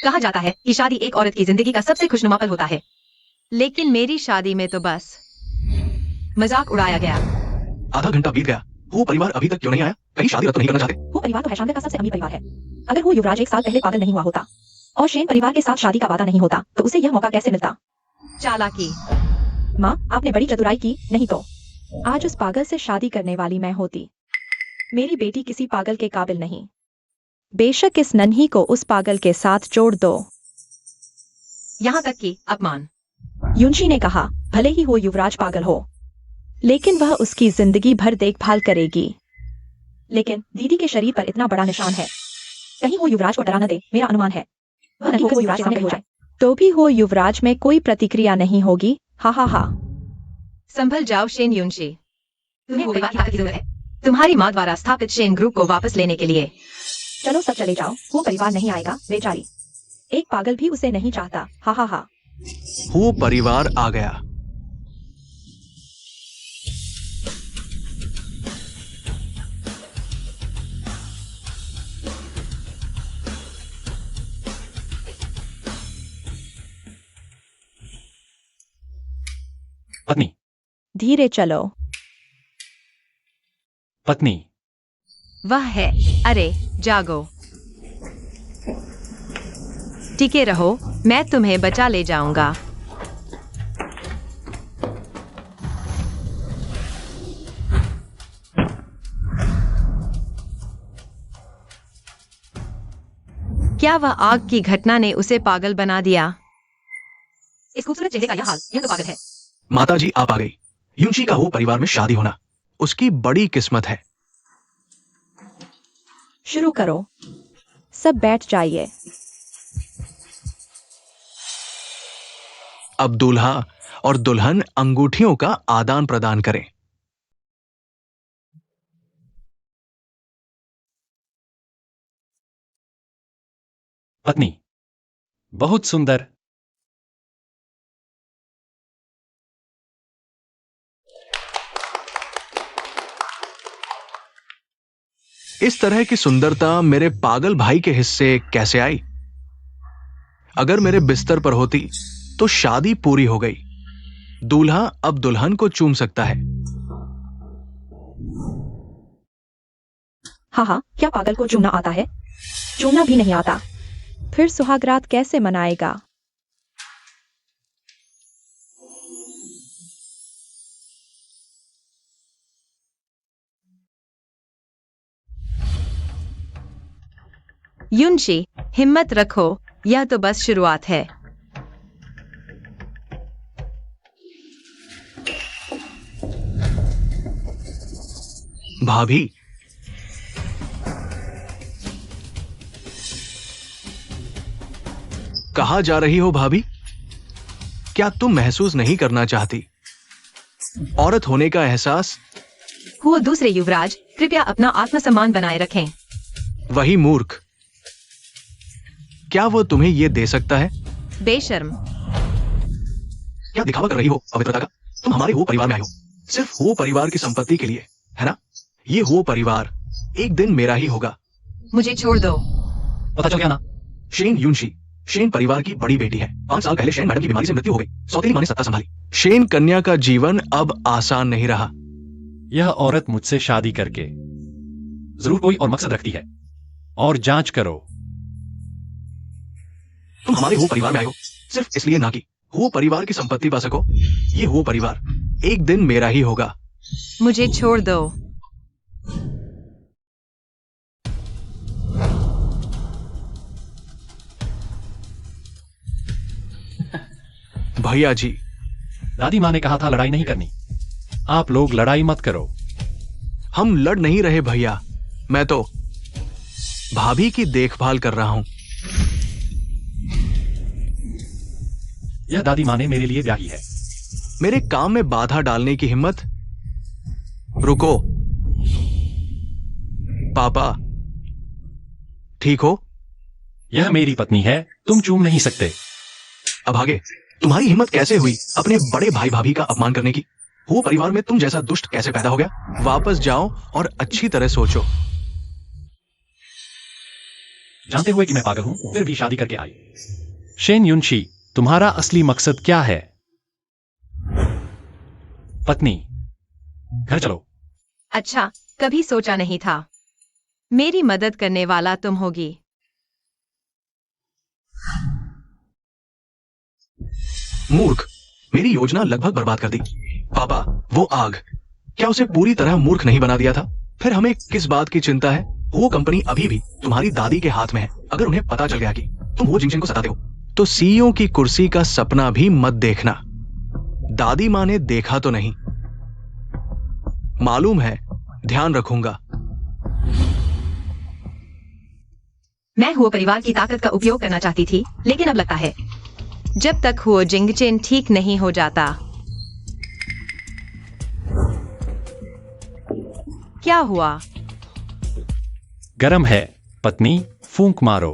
कहा जाता है कि शादी एक औरत की जिंदगी का सबसे खुशनुमा पल होता है, लेकिन मेरी शादी में तो बस मजाक उड़ाया गया। आधा घंटा बीत गया, वो परिवार अभी तक क्यों नहीं आया? कहीं शादी रद्द नहीं करना चाहते? वो परिवार तो हैशांगर का सबसे अमीर परिवार है। अगर वो युवराज 1 साल पहले पागल नहीं हुआ होता और शेन परिवार के साथ शादी का वादा नहीं होता तो उसे यह मौका कैसे मिलता? चालाकी। माँ, आपने बड़ी चतुराई की, नहीं तो आज उस पागल से शादी करने वाली मैं होती। मेरी बेटी किसी पागल के काबिल नहीं। बेशक इस नन्ही को उस पागल के साथ जोड़ दो। यहाँ तक कि अपमान। युनशी ने कहा, भले ही वो युवराज पागल हो, लेकिन वह उसकी जिंदगी भर देखभाल करेगी। लेकिन दीदी के शरीर पर इतना बड़ा निशान है, कहीं वो युवराज को डरा न दे। मेरा अनुमान है वह नहीं वो युवराज सामने हो जाए। तो भी हो युवराज में कोई प्रतिक्रिया नहीं होगी। हा हा हा। संभल जाओ शेन युनशी, तुम्हें परिवार की ताकत की जरूरत है, तुम्हारी माँ द्वारा स्थापित शेन ग्रुप को वापस लेने के लिए। चलो सब चले जाओ, वो परिवार नहीं आएगा बेचारी। एक पागल भी उसे नहीं चाहता। हा हा हा। वो परिवार आ गया। पत्नी, धीरे चलो। पत्नी, वह है। अरे जागो, टिके रहो, मैं तुम्हें बचा ले जाऊंगा। क्या वह आग की घटना ने उसे पागल बना दिया? इस खूबसूरत चेहरे का यह हाल, यह तो पागल है। माताजी आप आ गई। युनशी का वो परिवार में शादी होना उसकी बड़ी किस्मत है। शुरू करो, सब बैठ जाइए। अब दूल्हा और दुल्हन अंगूठियों का आदान प्रदान करें। पत्नी, बहुत सुंदर। इस तरह की सुंदरता मेरे पागल भाई के हिस्से कैसे आई? अगर मेरे बिस्तर पर होती तो शादी पूरी हो गई। दूल्हा अब दुल्हन को चूम सकता है। हाँ हाँ, क्या पागल को चूमना आता है? चूमना भी नहीं आता, फिर सुहागरात कैसे मनाएगा? युनशी, हिम्मत रखो, यह तो बस शुरुआत है। भाभी, कहाँ जा रही हो भाभी? क्या तुम महसूस नहीं करना चाहती? औरत होने का एहसास? वो दूसरे युवराज, कृपया अपना आत्मसम्मान बनाए रखें। वही मूर्ख, क्या वो तुम्हें ये दे सकता है? बेशर्म। क्या दिखावा कर रही हो पवित्रता का? तुम हमारे वो परिवार में आई हो सिर्फ वो परिवार की संपत्ति के लिए, है ना? ये वो परिवार एक दिन मेरा ही होगा। मुझे छोड़ दो। पता चल गया ना? शेन युनशी शेन परिवार की बड़ी बेटी है। 5 साल पहले शेन मैडम की बीमारी से मृत्यु हो गई। सौतेली मां ने सत्ता संभाली। शेन कन्या का जीवन अब आसान नहीं रहा। यह औरत मुझसे शादी करके जरूर कोई और मकसद रखती है, और जांच करो। तुम हमारे वो परिवार में आए हो सिर्फ इसलिए ना कि वो परिवार की संपत्ति पा सको। ये वो परिवार एक दिन मेरा ही होगा। मुझे छोड़ दो। भैया जी, दादी माँ ने कहा था लड़ाई नहीं करनी। आप लोग लड़ाई मत करो। हम लड़ नहीं रहे भैया, मैं तो भाभी की देखभाल कर रहा हूं। यह दादी माँ ने मेरे लिए ब्याही है। मेरे काम में बाधा डालने की हिम्मत? रुको पापा, ठीक हो? यह मेरी पत्नी है, तुम चूम नहीं सकते। अब आगे तुम्हारी हिम्मत कैसे हुई अपने बड़े भाई भाभी का अपमान करने की? वो परिवार में तुम जैसा दुष्ट कैसे पैदा हो गया? वापस जाओ और अच्छी तरह सोचो। जानते हुए कि मैं पागल हूं फिर भी शादी करके आई। शेन युनशी, तुम्हारा असली मकसद क्या है? पत्नी, घर चलो। अच्छा, कभी सोचा नहीं था मेरी मदद करने वाला तुम होगी। मूर्ख, मेरी योजना लगभग बर्बाद कर दी। पापा, वो आग, क्या उसे पूरी तरह मूर्ख नहीं बना दिया था? फिर हमें किस बात की चिंता है? वो कंपनी अभी भी तुम्हारी दादी के हाथ में है। अगर उन्हें पता चल गया कि तुम वो जिंगशन को सताते हो, तो सीईओ की कुर्सी का सपना भी मत देखना। दादी माँ ने देखा तो नहीं, मालूम है, ध्यान रखूंगा। मैं हुओ परिवार की ताकत का उपयोग करना चाहती थी, लेकिन अब लगता है जब तक हुओ जिंगचेन ठीक नहीं हो जाता। क्या हुआ? गरम है। पत्नी, फूंक मारो।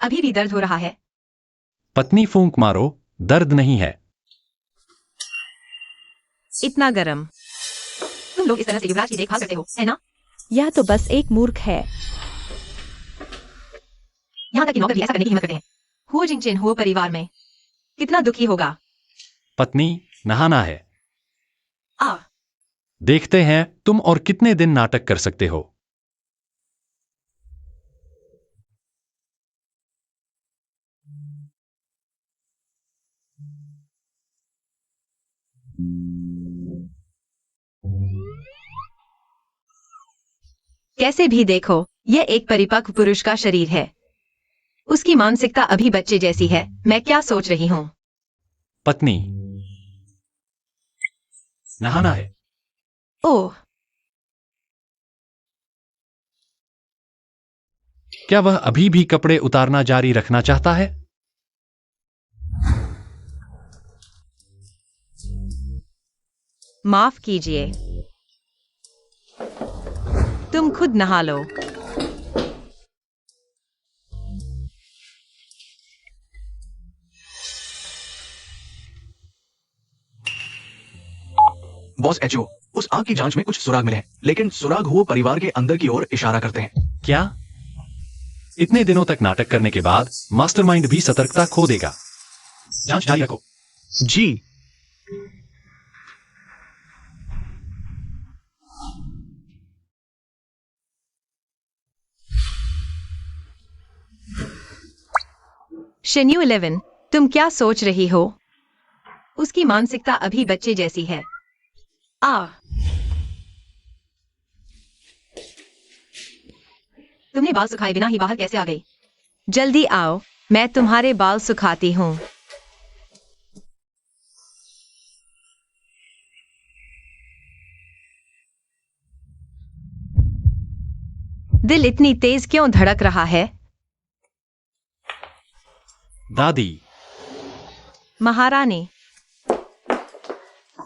अभी भी दर्द हो रहा है। पत्नी, फूंक मारो, दर्द नहीं है। इतना गरम। तुम लोग इस तरह से युवराज की देखभाल करते हो, है ना? यह तो बस एक मूर्ख है। यहाँ तक कि नौकर भी ऐसा करने की हिम्मत करते हैं। हुओ जिंगचेन हुओ परिवार में कितना दुखी होगा। पत्नी, नहाना है। आ देखते हैं तुम और कितने दिन नाटक कर सकते हो। कैसे भी देखो, यह एक परिपक्व पुरुष का शरीर है। उसकी मानसिकता अभी बच्चे जैसी है। मैं क्या सोच रही हूँ? पत्नी, नहाना है। ओह, क्या वह अभी भी कपड़े उतारना जारी रखना चाहता है? माफ कीजिए, तुम खुद नहा लो। बॉस एचओ, उस आग की जांच में कुछ सुराग मिले हैं, लेकिन सुराग हुओ परिवार के अंदर की ओर इशारा करते हैं। क्या? इतने दिनों तक नाटक करने के बाद मास्टरमाइंड भी सतर्कता खो देगा। जांच जारी रखो। जी। शेन्यू 11, तुम क्या सोच रही हो? उसकी मानसिकता अभी बच्चे जैसी है। तुमने बाल सुखाए बिना ही बाहर कैसे आ गई? जल्दी आओ, मैं तुम्हारे बाल सुखाती हूँ। दिल इतनी तेज क्यों धड़क रहा है? दादी, महारानी,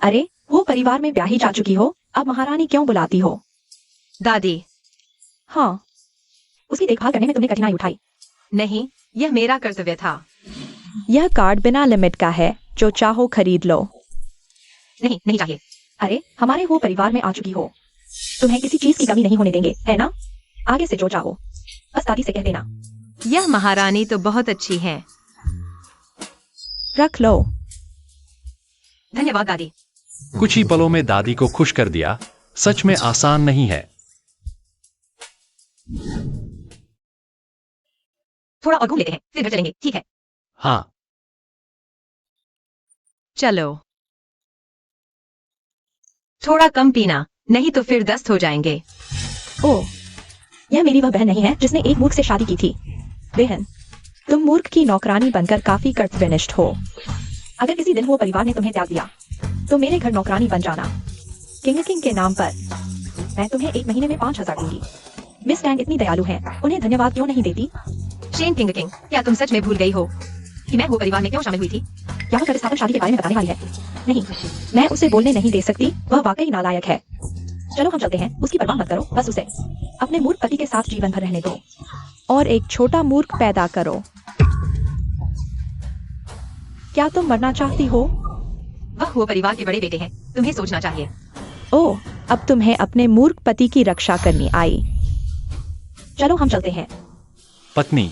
अरे, वो परिवार में ब्याही जा चुकी हो, अब महारानी क्यों बुलाती हो? दादी। हाँ, उसकी देखभाल करने में तुमने कठिनाई उठाई। नहीं, यह मेरा कर्तव्य था। यह कार्ड बिना लिमिट का है, जो चाहो खरीद लो। नहीं, नहीं चाहिए। अरे, हमारे वो परिवार में आ चुकी हो, तुम्हें किसी चीज की कमी नहीं होने देंगे, है ना? आगे से जो चाहो, बस दादी से कह देना। यह महारानी तो बहुत अच्छी है। रख लो। धन्यवाद दादी। कुछ ही पलों में दादी को खुश कर दिया। सच में आसान नहीं है। थोड़ा और घूम लेते हैं, फिर घर चलेंगे, ठीक है? हाँ, चलो। थोड़ा कम पीना, नहीं तो फिर दस्त हो जाएंगे। ओह, यह मेरी वह बहन नहीं है जिसने एक मूर्ख से शादी की थी। बहन, तुम मूर्ख की नौकरानी बनकर काफी कर्तव्यनिष्ठ हो। अगर किसी दिन वो परिवार ने तुम्हें त्याग दिया, तो मेरे घर नौकरानी बन जाना। किंग के नाम पर मैं तुम्हें 1 महीने में 5,000 दूंगी। मिस टैंग इतनी दयालु हैं, उन्हें धन्यवाद क्यों नहीं देती? शेन किंग, क्या तुम सच में भूल गई हो कि मैं वो परिवार में क्यों शामिल हुई थी? क्या वो प्रतिस्थापन शादी के बारे में बताने वाली है? नहीं, मैं उसे बोलने नहीं दे सकती, वह वाकई नालायक है। चलो हम चलते हैं, उसकी परवाह मत करो, बस उसे अपने मूर्ख पति के साथ जीवन भर रहने दो और एक छोटा मूर्ख पैदा करो। क्या तुम मरना चाहती हो? वह वो परिवार के बड़े बेटे हैं, तुम्हें सोचना चाहिए। ओह, अब तुम्हें अपने मूर्ख पति की रक्षा करनी आई। चलो हम चलते हैं। पत्नी।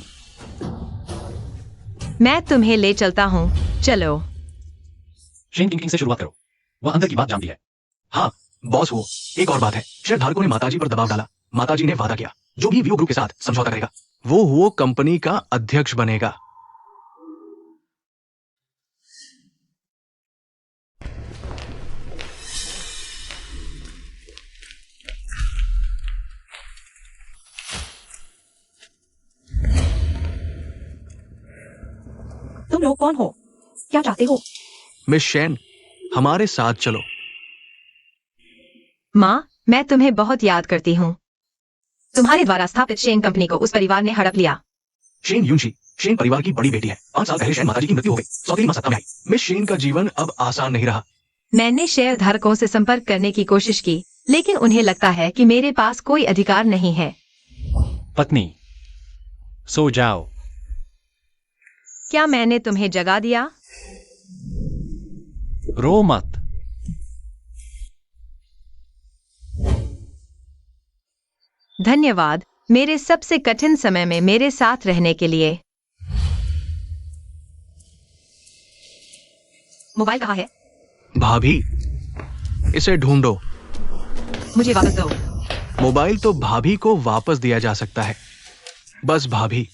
मैं तुम्हें ले चलता हूँ, चलो। शेन किंग से शुरुआत करो, वह अंदर की बात जानती है। हाँ बॉस, वो एक और बात है। शेयरधारकों ने माताजी पर दबाव डाला। माताजी ने वादा किया जो भी व्यू ग्रुप के साथ समझौता करेगा वो कंपनी का अध्यक्ष बनेगा। तुम लोग कौन हो? क्या चाहते हो? मिस शेन, हमारे साथ चलो। माँ, मैं तुम्हें बहुत याद करती हूँ। तुम्हारे द्वारा स्थापित शेन कंपनी को उस परिवार ने हड़प लिया। शेन यूनशी शेन परिवार की बड़ी बेटी है। 5 साल पहले शेन माताजी की मृत्यु हो गई। सौतेली मां सत्ता में आई। मिस शेन का जीवन अब आसान नहीं रहा। मैंने शेयर धारकों से संपर्क करने की कोशिश की, लेकिन उन्हें लगता है कि मेरे पास कोई अधिकार नहीं है। पत्नी, सो जाओ। क्या मैंने तुम्हें जगा दिया? रो मत। धन्यवाद मेरे सबसे कठिन समय में मेरे साथ रहने के लिए। मोबाइल कहाँ है? भाभी, इसे ढूंढो। मुझे वापस दो। मोबाइल तो भाभी को वापस दिया जा सकता है। बस भाभी,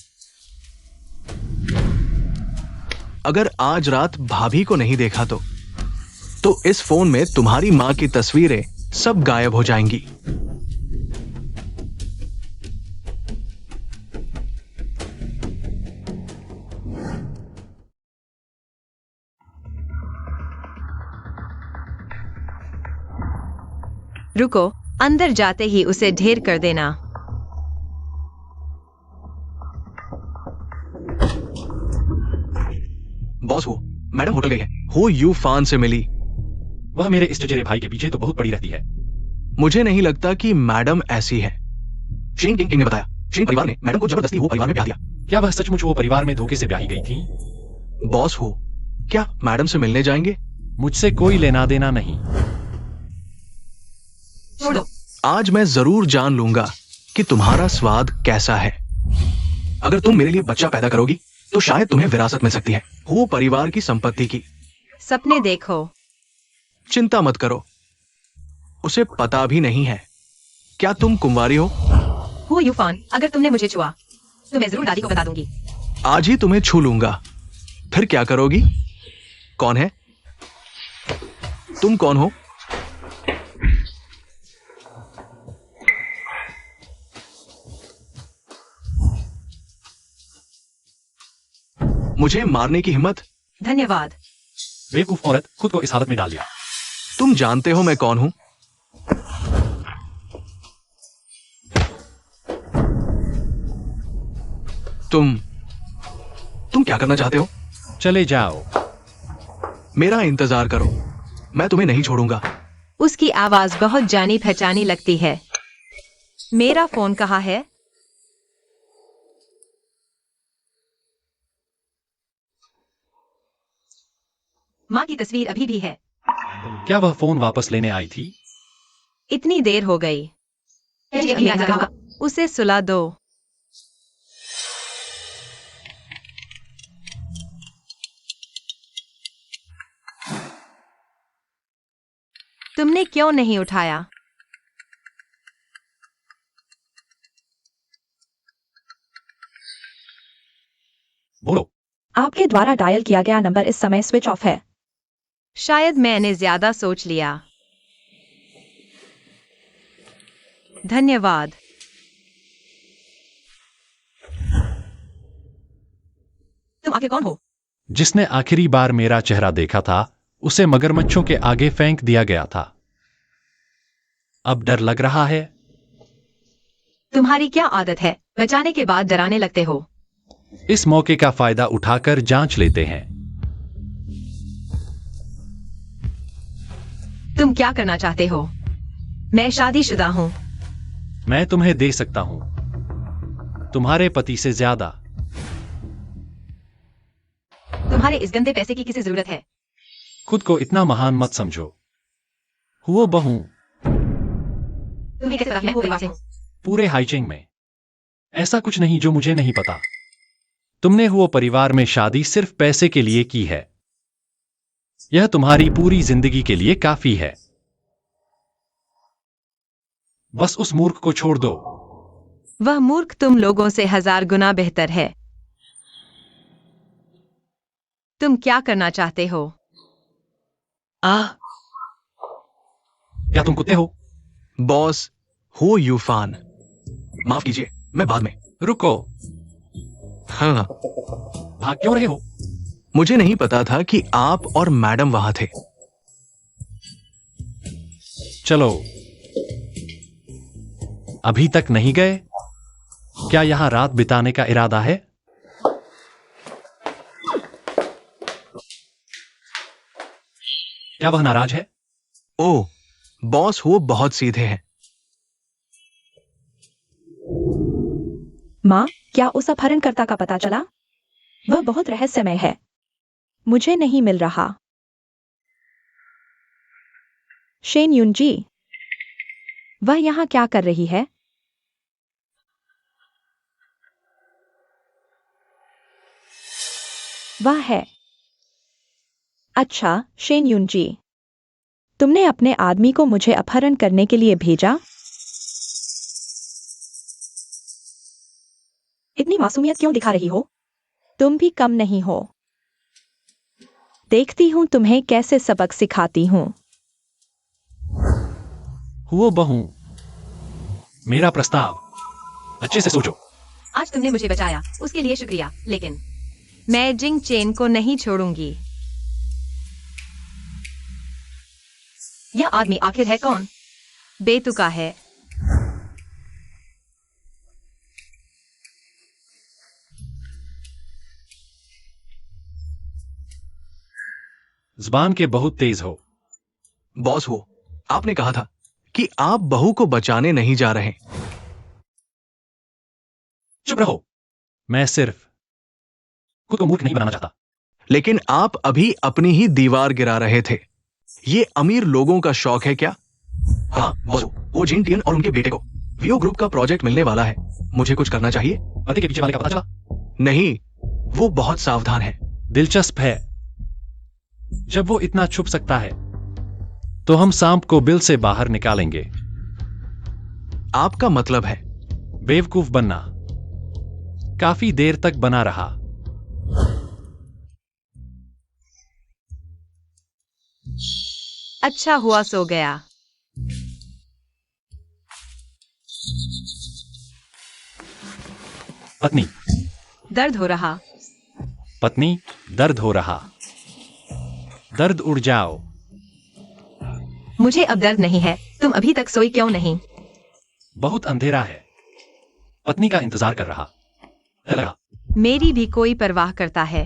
अगर आज रात भाभी को नहीं देखा तो इस फोन में तुम्हारी मां की तस्वीरें सब गायब हो जाएंगी। रुको, अंदर जाते ही उसे ढेर कर देना। बॉस, हो मैडम होटल गई है। हो यू फान से मिली। वह मेरे इस चचेरे भाई के पीछे तो बहुत पड़ी रहती है। मुझे नहीं लगता कि मैडम ऐसी है। शेन किंग ने बताया शेन परिवार ने मैडम को जबरदस्ती वो परिवार में ब्याह दिया। क्या वह सचमुच वो परिवार में धोखे से ब्याही गई थी? बॉस, हो क्या मैडम से मिलने जाएंगे? मुझसे कोई लेना देना नहीं। छोड़ो। आज मैं जरूर जान लूंगा कि तुम्हारा स्वाद कैसा है। अगर तुम मेरे लिए बच्चा पैदा करोगी तो शायद तुम्हें विरासत मिल सकती है, वो परिवार की संपत्ति की। सपने देखो। चिंता मत करो, उसे पता भी नहीं है। क्या तुम कुंवारी हो? यूफान, अगर तुमने मुझे छुआ तो मैं जरूर दादी को बता दूंगी। आज ही तुम्हें छू लूंगा, फिर क्या करोगी? कौन है तुम? कौन हो? मुझे मारने की हिम्मत? धन्यवाद। बेवकूफ औरत, खुद को इस हालत में डाल दिया। तुम जानते हो मैं कौन हूं? तुम क्या करना चाहते हो? चले जाओ। मेरा इंतजार करो, मैं तुम्हें नहीं छोड़ूंगा। उसकी आवाज बहुत जानी पहचानी लगती है। मेरा फोन कहाँ है? माँ की तस्वीर अभी भी है। क्या वह फोन वापस लेने आई थी? इतनी देर हो गई। उसे सुला दो। तुमने क्यों नहीं उठाया? बोलो। आपके द्वारा डायल किया गया नंबर इस समय स्विच ऑफ है। शायद मैंने ज्यादा सोच लिया। धन्यवाद। तुम आगे कौन हो? जिसने आखिरी बार मेरा चेहरा देखा था उसे मगरमच्छों के आगे फेंक दिया गया था। अब डर लग रहा है। तुम्हारी क्या आदत है बचाने के बाद डराने लगते हो? इस मौके का फायदा उठाकर जांच लेते हैं। तुम क्या करना चाहते हो? मैं शादीशुदा हूं। मैं तुम्हें दे सकता हूं, तुम्हारे पति से ज्यादा। तुम्हारे इस गंदे पैसे की किसे जरूरत है? खुद को इतना महान मत समझो। हुओ बहू। तुम्हें कैसे पता कि मैं वो परिवार से हूँ? पूरे हाइचिंग में ऐसा कुछ नहीं जो मुझे नहीं पता। तुमने हुओ परिवार में शादी सिर्फ पैसे के लिए की है। यह तुम्हारी पूरी जिंदगी के लिए काफी है। बस उस मूर्ख को छोड़ दो। वह मूर्ख तुम लोगों से 1000 गुना बेहतर है। तुम क्या करना चाहते हो? क्या तुम कुत्ते हो? बॉस, हो यूफान। माफ कीजिए, मैं बाद में। रुको, हाँ, भाग क्यों रहे हो? मुझे नहीं पता था कि आप और मैडम वहां थे। चलो, अभी तक नहीं गए? क्या यहां रात बिताने का इरादा है? क्या वह नाराज है? ओह, बॉस वो बहुत सीधे हैं। माँ, क्या उस अपहरणकर्ता का पता चला? वह बहुत रहस्यमय है। मुझे नहीं मिल रहा। शेन युन जी, वह यहाँ क्या कर रही है? वह है। अच्छा, शेन युन जी, तुमने अपने आदमी को मुझे अपहरण करने के लिए भेजा? इतनी मासूमियत क्यों दिखा रही हो? तुम भी कम नहीं हो। देखती हूं तुम्हें कैसे सबक सिखाती हूं। हुओ बहू, मेरा प्रस्ताव अच्छे से सोचो। आज तुमने मुझे बचाया, उसके लिए शुक्रिया, लेकिन मैं जिंग चेन को नहीं छोड़ूंगी। यह आदमी आखिर है कौन? बेतुका है। जुबान के बहुत तेज हो। बॉस, वो आपने कहा था कि आप बहू को बचाने नहीं जा रहे। चुप रहो। मैं सिर्फ खुद को मूर्ख नहीं बनाना चाहता। लेकिन आप अभी अपनी ही दीवार गिरा रहे थे। ये अमीर लोगों का शौक है क्या? हाँ बॉस, वो जिन टियन और उनके बेटे को वियो ग्रुप का प्रोजेक्ट मिलने वाला है। मुझे कुछ करना चाहिए। पति के पीछे वाले का पता चला? नहीं, वो बहुत सावधान है। दिलचस्प है। जब वो इतना छुप सकता है तो हम सांप को बिल से बाहर निकालेंगे। आपका मतलब है? बेवकूफ बनना। काफी देर तक बना रहा। अच्छा हुआ सो गया। पत्नी, दर्द हो रहा। पत्नी, दर्द हो रहा। दर्द उड़ जाओ। मुझे अब दर्द नहीं है। तुम अभी तक सोई क्यों नहीं? बहुत अंधेरा है। पत्नी का इंतजार कर रहा लगा। मेरी भी कोई परवाह करता है।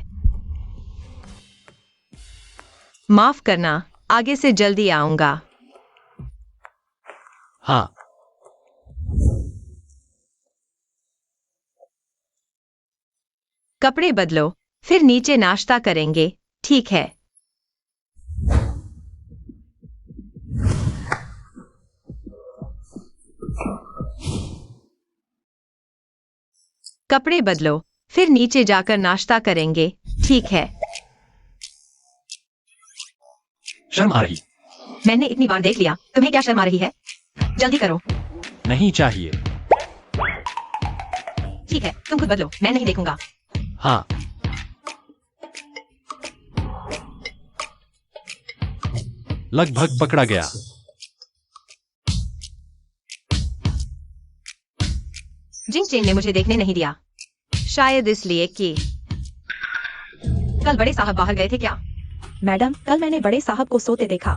माफ करना, आगे से जल्दी आऊंगा। हाँ, कपड़े बदलो, फिर नीचे नाश्ता करेंगे, ठीक है? कपड़े बदलो, फिर नीचे जाकर नाश्ता करेंगे, ठीक है? शर्म आ रही मैंने इतनी बार देख लिया, तुम्हें क्या शर्म आ रही है? जल्दी करो। नहीं चाहिए। ठीक है, तुम खुद बदलो, मैं नहीं देखूंगा। हाँ, लगभग पकड़ा गया। जिंग चेन ने मुझे देखने नहीं दिया, शायद इसलिए कि कल बड़े साहब बाहर गए थे क्या? मैडम, कल मैंने बड़े साहब को सोते देखा।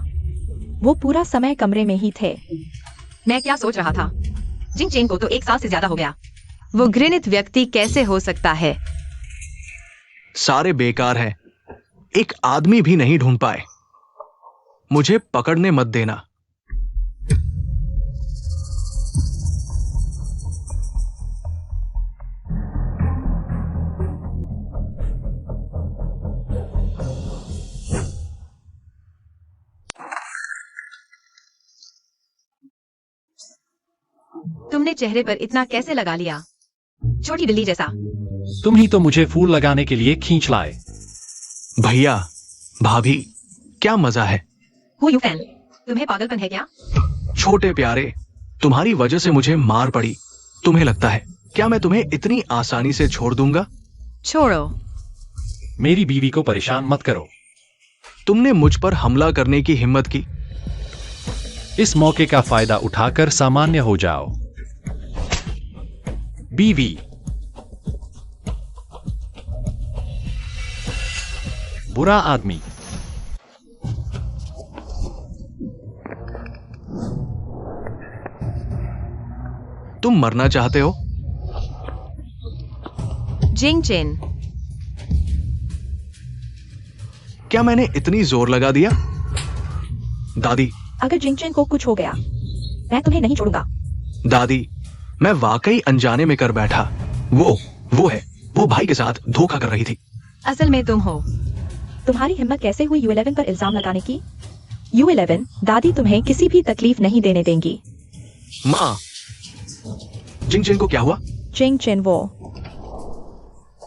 वो पूरा समय कमरे में ही थे। मैं क्या सोच रहा था? जिंग चेन को तो 1 साल से ज्यादा हो गया। वो घृणित व्यक्ति कैसे हो सकता है? सारे बेकार हैं। एक आदमी भी नहीं ढूंढ पाए। मुझे पकड़ने मत देना। तुमने चेहरे पर इतना कैसे लगा लिया, छोटी बिल्ली जैसा। तुम ही तो मुझे फूल लगाने के लिए खींच लाए। भैया, भाभी, क्या मजा है। हु यू फैन, तुम्हें पागलपन है क्या? छोटे प्यारे, तुम्हारी वजह से मुझे मार पड़ी। तुम्हें लगता है क्या मैं तुम्हें इतनी आसानी से छोड़ दूंगा? छोड़ो। मेरी बीवी को परेशान मत करो। तुमने मुझ पर हमला करने की हिम्मत की। इस मौके का फायदा उठाकर सामान्य हो जाओ। बीवी, बुरा आदमी। तुम मरना चाहते हो? जिंग चेन, क्या मैंने इतनी जोर लगा दिया? दादी, अगर जिंगचेन को कुछ हो गया, मैं तुम्हें नहीं छोड़ूंगा। दादी, मैं वाकई अनजाने में कर बैठा। वो है, वो भाई के साथ धोखा कर रही थी। असल में तुम हो। तुम्हारी हिम्मत कैसे हुई U11 पर इल्जाम लगाने की? U11, दादी तुम्हें किसी भी तकलीफ नहीं देने देंगी। माँ, जिंगचेन को क्या हुआ? जिंगचेन वो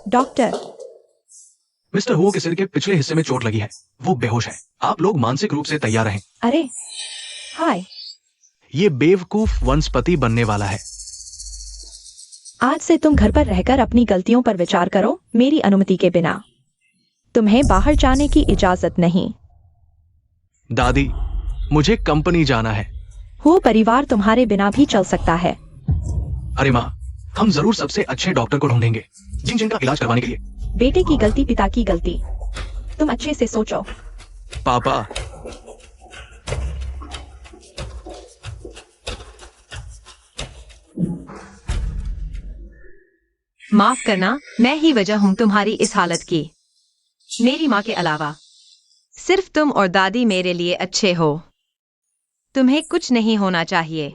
डॉक्टर। मिस्टर हुओ के सिर के पिछले हिस्से में चोट लगी है। वो बेहोश है। आप लोग मानसिक रूप से तैयार रहें। अरे हाय, ये बेवकूफ वनस्पति बनने वाला है। आज से तुम घर पर रहकर अपनी गलतियों पर विचार करो, मेरी अनुमति के बिना। तुम्हें बाहर जाने की इजाजत नहीं। दादी, मुझे कंपनी जाना है। वो परिवार तुम्हारे बिना भी चल सकता है। अरे माँ, हम जरूर सबसे अच्छे डॉक्टर को ढूंढेंगे जिंगचेन का इलाज करवाने के लिए। बेटे की गलती पिता की गलती। तुम अच्छे से सोचो। पापा, माफ करना, मैं ही वजह हूं तुम्हारी इस हालत की। मेरी माँ के अलावा सिर्फ तुम और दादी मेरे लिए अच्छे हो। तुम्हें कुछ नहीं होना चाहिए।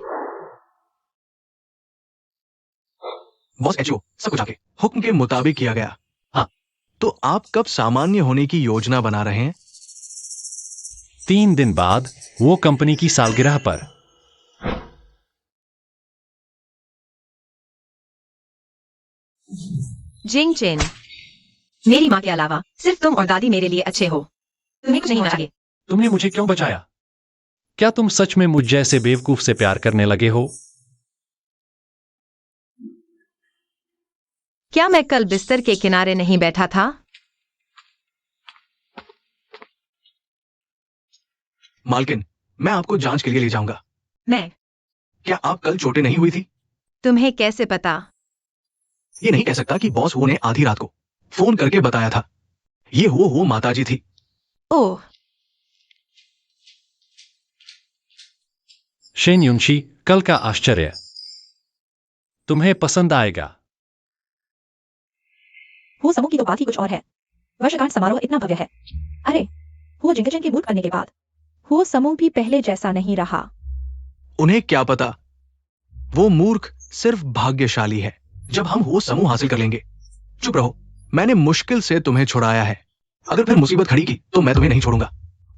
बॉस एचओ, सब कुछ आगे हुक्म के मुताबिक किया गया। हाँ, तो आप कब सामान्य होने की योजना बना रहे हैं? 3 दिन बाद वो कंपनी की सालगिरह पर। जिंग चेन, मेरी माँ के अलावा सिर्फ तुम और दादी मेरे लिए अच्छे हो। तुम्हें कुछ नहीं होना चाहिए। तुमने मुझे क्यों बचाया? क्या तुम सच में मुझ जैसे बेवकूफ से प्यार करने लगे हो? क्या मैं कल बिस्तर के किनारे नहीं बैठा था? मालकिन, मैं आपको जांच के लिए ले जाऊंगा। मैं? क्या आप कल चोटें नहीं हुई थी? तुम्हें कैसे पता? ये नहीं कह सकता कि बॉस वो ने आधी रात को फोन करके बताया था। ये वो माताजी थी। ओह, शेन युनशी, कल का आश्चर्य तुम्हें पसंद आएगा। वो समूह की तो बात ही कुछ और है। वर्षगांठ समारोह इतना भव्य है। अरे, वो जिंगचेन के मूर्ख बनने के बाद वो समूह भी पहले जैसा नहीं रहा। उन्हें क्या पता, वो मूर्ख सिर्फ भाग्यशाली है। जब हम वो समूह हासिल कर लेंगे। चुप रहो, मैंने मुश्किल से तुम्हें छुड़ाया है। अगर फिर मुसीबत खड़ी की तो मैं तुम्हें नहीं छोड़ूंगा।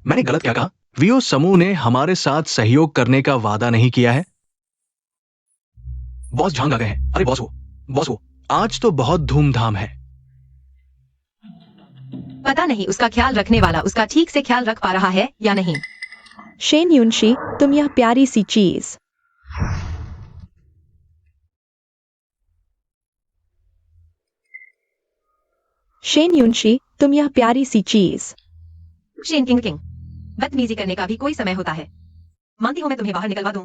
मैंने गलत क्या कहा? वियो समूह ने हमारे साथ सहयोग करने का वादा नहीं किया है। बॉस झांग आ गए हैं। अरे बॉस वो, आज तो बहुत धूमधाम है। पता नहीं उसका ख्याल रखने वाला उसका ठीक से ख्याल रख पा रहा है या नहीं। शेन युनशी, तुम यह प्यारी सी चीज। शेन युनशी, तुम यह प्यारी सी चीज। शेन किंग, बदतमीजी करने का भी कोई समय होता है। मानती हूँ मैं तुम्हें बाहर निकलवा दूं।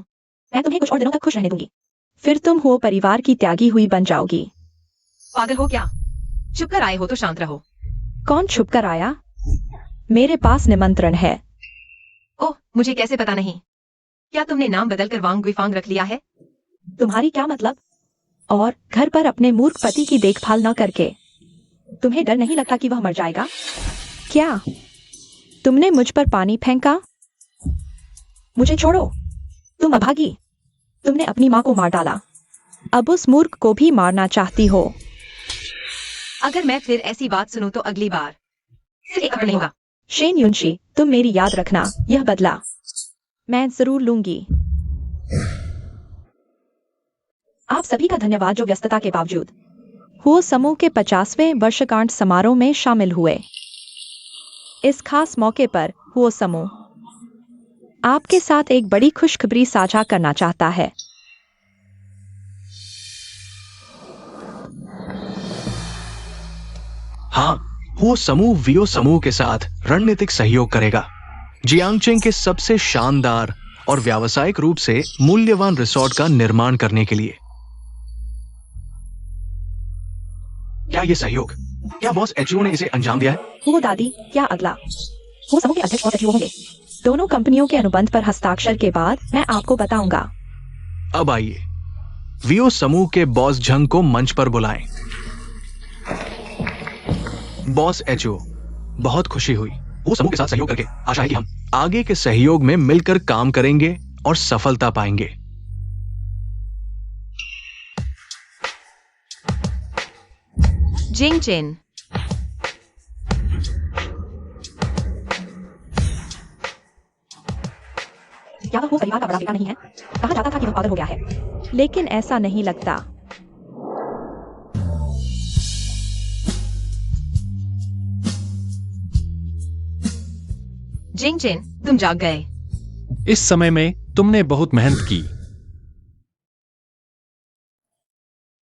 मैं तुम्हें कुछ और दिनों तक खुश रहने दूंगी। फिर तुम हो परिवार की त्यागी हुई बन जाओगी। पागल हो क्या? चुप कर आए हो तो शांत रहो। कौन छुप कर आया? मेरे पास निमंत्रण है। ओह, मुझे कैसे पता नहीं? क्या तुमने नाम बदलकर वांग गुइफांग रख लिया है? तुम्हारी क्या मतलब? और घर पर अपने मूर्ख पति की देखभाल न करके तुम्हें डर नहीं लगता कि वह मर जाएगा? क्या तुमने मुझ पर पानी फेंका? मुझे छोड़ो, तुम अभागी। तुमने अपनी माँ को मार डाला, अब उस मूर्ख को भी मारना चाहती हो। अगर मैं फिर ऐसी बात सुनूं तो अगली बार सिर्फ एक नहीं होगा। शेन युनशी, तुम मेरी याद रखना, यह बदला मैं जरूर लूंगी। आप सभी का धन्यवाद जो व्यस्तता के बावजूद हुओ समूह के 50वें वर्षगांठ समारोह में शामिल हुए। इस खास मौके पर हुओ समूह आपके साथ एक बड़ी खुशखबरी साझा करना चाहता है। हाँ, वो समूह वियो समूह के साथ रणनीतिक सहयोग करेगा जियांगचेंग के सबसे शानदार और व्यावसायिक रूप से मूल्यवान रिसोर्ट का निर्माण करने के लिए। क्या ये सहयोग, क्या बॉस एचओ ने इसे अंजाम दिया है? हुओ दादी, क्या अगला हुओ समूह के अध्यक्ष बॉस एचओ होंगे। दोनों कंपनियों के अनुबंध पर हस्ताक्षर के बाद मैं आपको बताऊंगा। अब आइए वियो समूह के बॉस झंग को मंच पर बुलाएं। बॉस एचओ, बहुत खुशी हुई वो समूह के साथ सहयोग करके। आशा है कि हम आगे के सहयोग में मिलकर काम करेंगे और सफलता पाएंगे। जिंगचेन, क्या वह परिवार का बड़ा बेटा नहीं है? कहा जाता था कि वह पागल हो गया है, लेकिन ऐसा नहीं लगता। जिंगचेन, तुम जाग गए। इस समय में तुमने बहुत मेहनत की।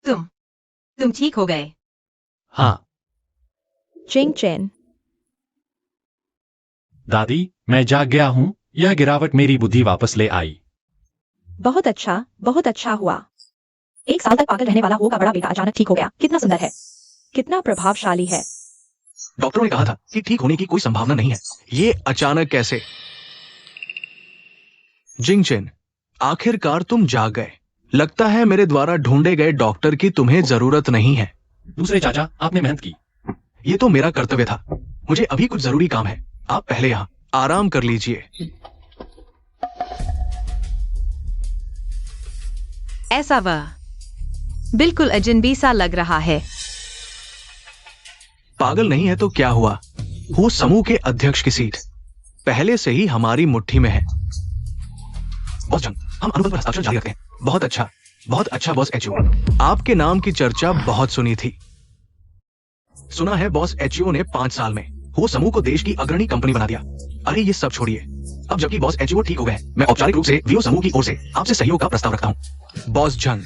तुम ठीक हो गए। हाँ जिंगचेन, दादी, मैं जाग गया हूँ। यह गिरावट मेरी बुद्धि वापस ले आई। बहुत अच्छा हुआ। 1 साल तक पागल रहने वाला हुओ का बड़ा बेटा अचानक ठीक हो गया। कितना सुंदर है, कितना प्रभावशाली है। डॉक्टरों ने कहा था कि ठीक होने की कोई संभावना नहीं है। ये अचानक कैसे? जिंगचेन, आखिरकार तुम जाग गए। लगता है मेरे द्वारा ढूंढे गए डॉक्टर की तुम्हें जरूरत नहीं है। दूसरे चाचा, आपने मेहनत की। ये तो मेरा कर्तव्य था। मुझे अभी कुछ जरूरी काम है। आप पहले यहाँ आराम कर लीजिए। ऐसा वह बिल्कुल अजनबी सा लग रहा है। पागल नहीं है तो क्या हुआ? वो समूह के अध्यक्ष की सीट पहले से ही हमारी मुट्ठी में है। बॉस जंग, हम अनुबंध पर हस्ताक्षर जारी रखते हैं। बहुत अच्छा बॉस एचओ। आपके नाम की चर्चा बहुत सुनी थी। सुना है बॉस एचओ ने 5 साल में वो समूह को देश की अग्रणी कंपनी बना दिया। अरे ये सब छोड़िए। अब जबकि बॉस एचओ ठीक हो गए, मैं औपचारिक रूप से वियो समूह की ओर से आपसे सहयोग का प्रस्ताव रखता हूं। बॉस जंग,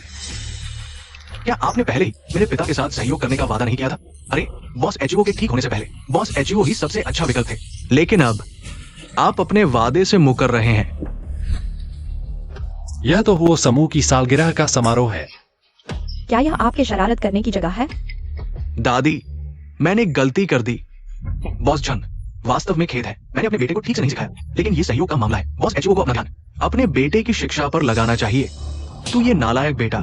क्या आपने पहले ही मेरे पिता के साथ सहयोग करने का वादा नहीं किया था? अरे बॉस एचओ के ठीक होने से पहले बॉस एचओ ही सबसे अच्छा विकल्प थे। लेकिन अब आप अपने वादे से मुकर रहे हैं। यह तो वो समूह की सालगिरह का समारोह है। क्या यह आपके शरारत करने की जगह है? दादी, मैंने गलती कर दी। बॉस जंग, वास्तव में खेद है। मैंने अपने बेटे को ठीक से नहीं सिखाया। लेकिन ये सहयोग का मामला है। बॉस एचओ को अपना ध्यान अपने बेटे की शिक्षा पर लगाना चाहिए। तू ये नालायक बेटा,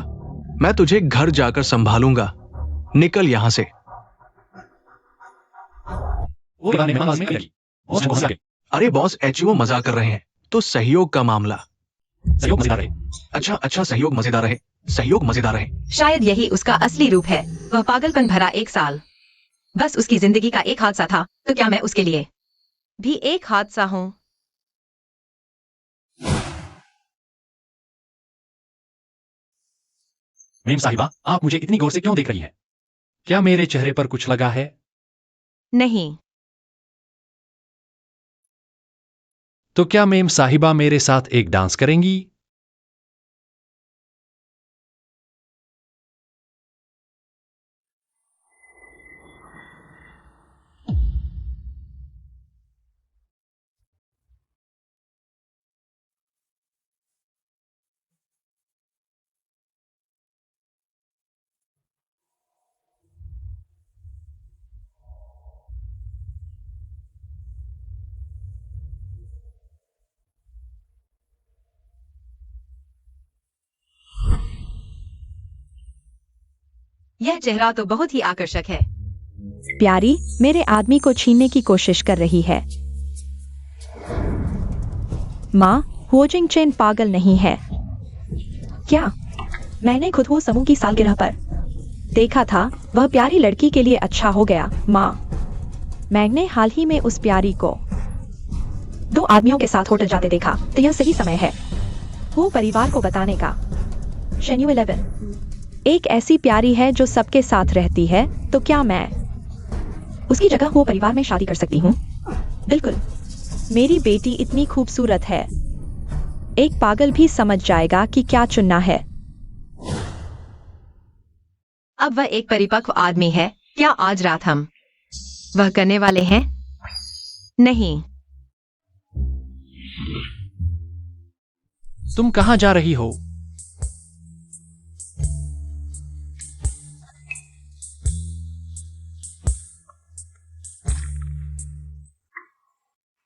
मैं तुझे घर जाकर संभालूंगा। निकल यहां से। वो दीवार में आवाज में लगी। बॉस जंग हंस गए। अरे बॉस एचओ मजाक कर रहे हैं। तो सहयोग का मामला। सहयोग मजेदार रहे। अच्छा, सहयोग मजेदार रहे। सहयोग मजेदार रहे। शायद यही उसका असली रूप है। वह पागलपन भरा 1 साल बस उसकी जिंदगी का एक हादसा था। तो क्या मैं उसके लिए भी एक हादसा हूं? मेम साहिबा, आप मुझे इतनी गौर से क्यों देख रही हैं? क्या मेरे चेहरे पर कुछ लगा है? नहीं। तो क्या मेम साहिबा मेरे साथ एक डांस करेंगी? यह चेहरा तो बहुत ही आकर्षक है। प्यारी, मेरे आदमी को छीनने की कोशिश कर रही है। माँ, हुओ जिंगचेन पागल नहीं है। क्या? मैंने खुद हुओ समूह की सालगिरह पर देखा था। वह प्यारी लड़की के लिए अच्छा हो गया। माँ, मैंने हाल ही में उस प्यारी को 2 आदमियों के साथ होटल जाते देखा। तो यह सही समय है वो परिवार को बताने का। शेन्यू 11 एक ऐसी प्यारी है जो सबके साथ रहती है, तो क्या मैं उसकी जगह वो परिवार में शादी कर सकती हूँ? बिल्कुल। मेरी बेटी इतनी खूबसूरत है, एक पागल भी समझ जाएगा कि क्या चुनना है। अब वह एक परिपक्व आदमी है। क्या आज रात हम वह करने वाले हैं? नहीं। तुम कहां जा रही हो?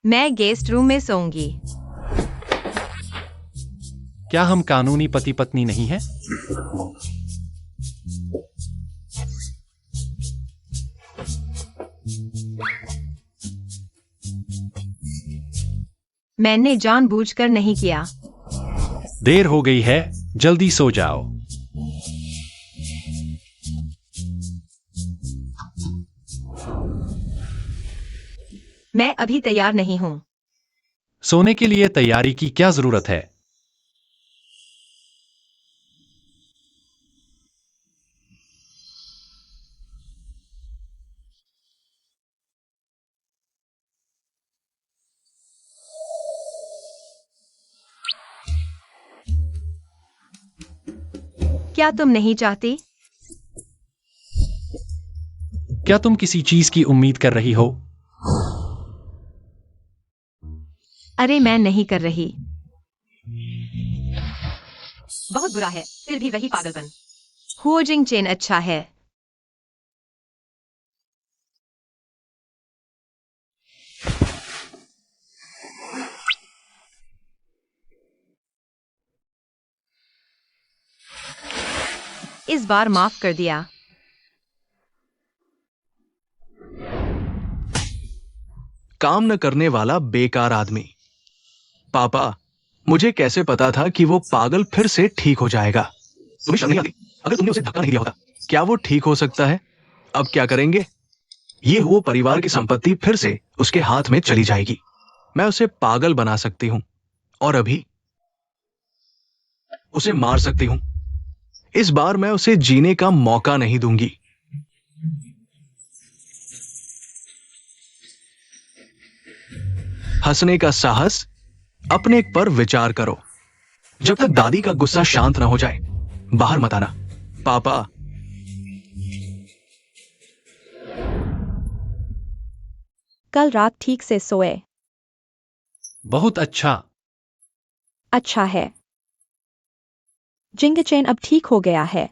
मैं गेस्ट रूम में सोऊंगी। क्या हम कानूनी पति पत्नी नहीं हैं? मैंने जानबूझकर नहीं किया। देर हो गई है, जल्दी सो जाओ। मैं अभी तैयार नहीं हूं। सोने के लिए तैयारी की क्या जरूरत है? क्या तुम नहीं चाहती? क्या तुम किसी चीज की उम्मीद कर रही हो? अरे मैं नहीं कर रही। बहुत बुरा है, फिर भी वही पागलपन। हुओ जिंग चेन अच्छा है। इस बार माफ कर दिया। काम न करने वाला बेकार आदमी। पापा, मुझे कैसे पता था कि वो पागल फिर से ठीक हो जाएगा? तुम्हें शर्म नहीं आती? अगर तुमने उसे धक्का नहीं दिया होता, क्या वो ठीक हो सकता है? अब क्या करेंगे? ये वो परिवार की संपत्ति फिर से उसके हाथ में चली जाएगी। मैं उसे पागल बना सकती हूँ और अभी उसे मार सकती हूँ। इस बार मैं उसे जीने का मौका नहीं दूंगी। हंसने का साहस, अपने पर विचार करो। जब तक दादी का गुस्सा शांत ना हो जाए, बाहर मत आना। पापा, कल रात ठीक से सोए? बहुत अच्छा। अच्छा है। जिंग चेन अब ठीक हो गया है।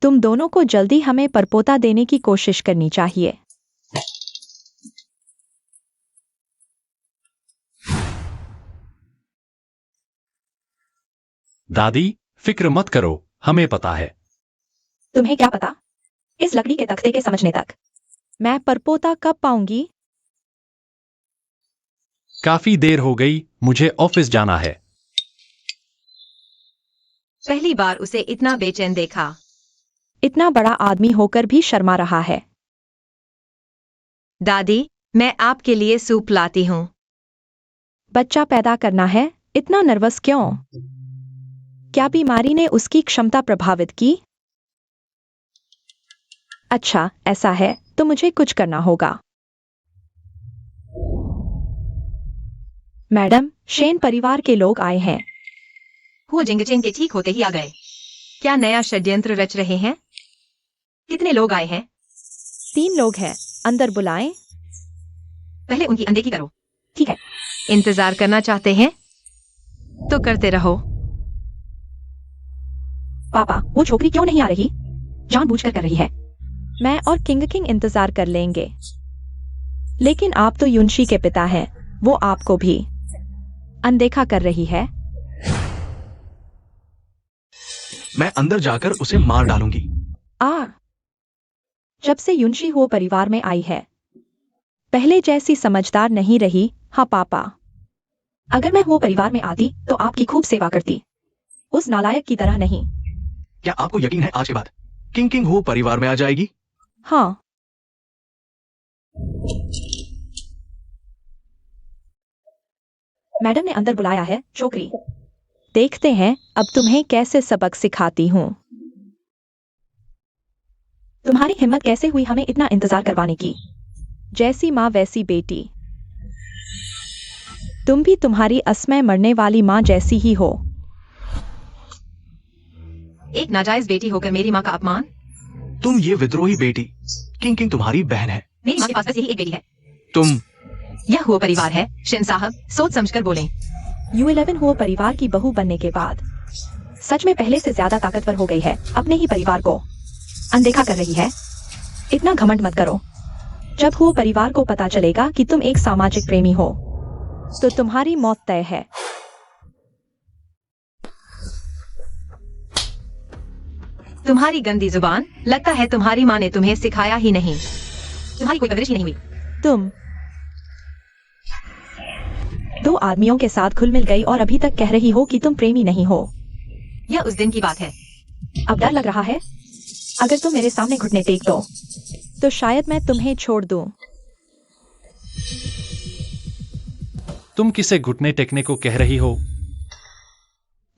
तुम दोनों को जल्दी हमें परपोता देने की कोशिश करनी चाहिए। दादी, फिक्र मत करो, हमें पता है। तुम्हें क्या पता? इस लकड़ी के तख्ते के समझने तक। मैं परपोता कब पाऊंगी? काफी देर हो गई, मुझे ऑफिस जाना है। पहली बार उसे इतना बेचैन देखा। इतना बड़ा आदमी होकर भी शर्मा रहा है। दादी, मैं आपके लिए सूप लाती हूँ। बच्चा पैदा करना है, इतना नर्वस क्यों? क्या बीमारी ने उसकी क्षमता प्रभावित की? अच्छा, ऐसा है तो मुझे कुछ करना होगा। मैडम, शेन परिवार के लोग आए हैं। हुओ जिंग चेन के ठीक होते ही आ गए। क्या नया षड्यंत्र रच रहे हैं? कितने लोग आए हैं? 3 लोग हैं, अंदर बुलाएं। पहले उनकी अनदेखी करो। ठीक है। इंतजार करना चाहते हैं तो करते रहो। पापा, वो छोकरी क्यों नहीं आ रही? जानबूझकर कर रही है। मैं और किंग इंतजार कर लेंगे। लेकिन आप तो युनशी के पिता हैं, वो आपको भी अनदेखा कर रही है। मैं अंदर जाकर उसे मार डालूंगी। जब से युनशी हो परिवार में आई है, पहले जैसी समझदार नहीं रही। हाँ पापा, अगर मैं वो परिवार में आती तो आपकी खूब सेवा करती, उस नालायक की तरह नहीं। क्या आपको यकीन है आज के बाद किंग हो परिवार में आ जाएगी? हाँ। मैडम ने अंदर बुलाया है, छोकरी। देखते हैं अब तुम्हें कैसे सबक सिखाती हूँ। तुम्हारी हिम्मत कैसे हुई हमें इतना इंतजार करवाने की? जैसी माँ वैसी बेटी। तुम भी तुम्हारी असमय मरने वाली माँ जैसी ही हो। एक नाजायज बेटी होकर मेरी माँ का अपमान। तुम ये विद्रोही बेटी। किंग किंग तुम्हारी बहन है। मेरी माँ के पास बस यही एक बेटी है। तुम यह हुआ परिवार है। शिन साहब, सोच समझकर बोलें। U11 हुआ परिवार की बहू बनने के बाद सच में पहले से ज्यादा ताकतवर हो गई है। अपने ही परिवार को अनदेखा कर रही है। इतना घमंड मत करो। जब हुआ परिवार को पता चलेगा कि तुम एक सामाजिक प्रेमी हो तो तुम्हारी मौत तय है। तुम्हारी गंदी जुबान। लगता है तुम्हारी माँ ने तुम्हें सिखाया ही नहीं। तुम्हारी कोई परवरिश ही नहीं हुई। तुम 2 आदमियों के साथ घुल मिल गई और अभी तक कह रही हो कि तुम प्रेमी नहीं हो। यह उस दिन की बात है। अब डर लग रहा है? अगर तुम मेरे सामने घुटने टेक दो तो शायद मैं तुम्हें छोड़ दूं। तुम किसे घुटने टेकने को कह रही हो?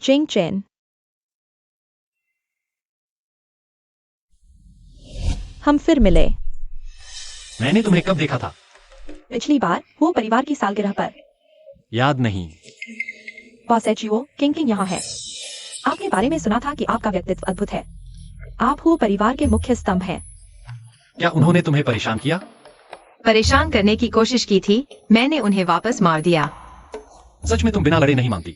जिंग चेन। हम फिर मिले। मैंने तुम्हें कब देखा था? पिछली बार वो परिवार की सालगिरह पर। याद नहीं। बॉस एचओ किंग किंग यहाँ है। आपके बारे में सुना था कि आपका व्यक्तित्व अद्भुत है। आप हो परिवार के मुख्य स्तंभ हैं। क्या उन्होंने तुम्हें परेशान किया? परेशान करने की कोशिश की थी। मैंने उन्हें वापस मार दिया। सच में तुम बिना लड़े नहीं मानती?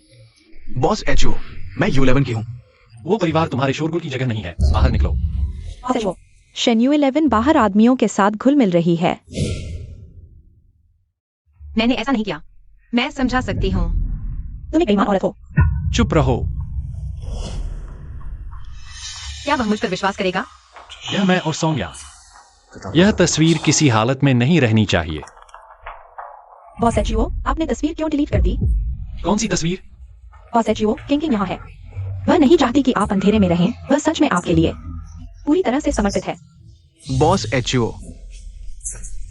बॉस एचओ, मैं U11 की हूँ। वो परिवार तुम्हारे शोरगुल की जगह नहीं है। बाहर निकलो। बॉस एचओ, शन U11 बाहर आदमियों के साथ घुल मिल रही है। मैंने ऐसा नहीं किया। मैं समझा सकती हूँ। तुम एक बेईमान औरत हो। चुप रहो। क्या वह मुझ पर विश्वास करेगा? यह मैं और सौम्या। यह तस्वीर किसी हालत में नहीं रहनी चाहिए। बॉस एचओ, आपने तस्वीर क्यों डिलीट कर दी? कौन सी तस्वीर? बॉस एचओ किंग किंग यहाँ है। वह नहीं चाहती कि आप अंधेरे में रहें। वह सच में आपके लिए पूरी तरह से समर्पित है। बॉस एचओ,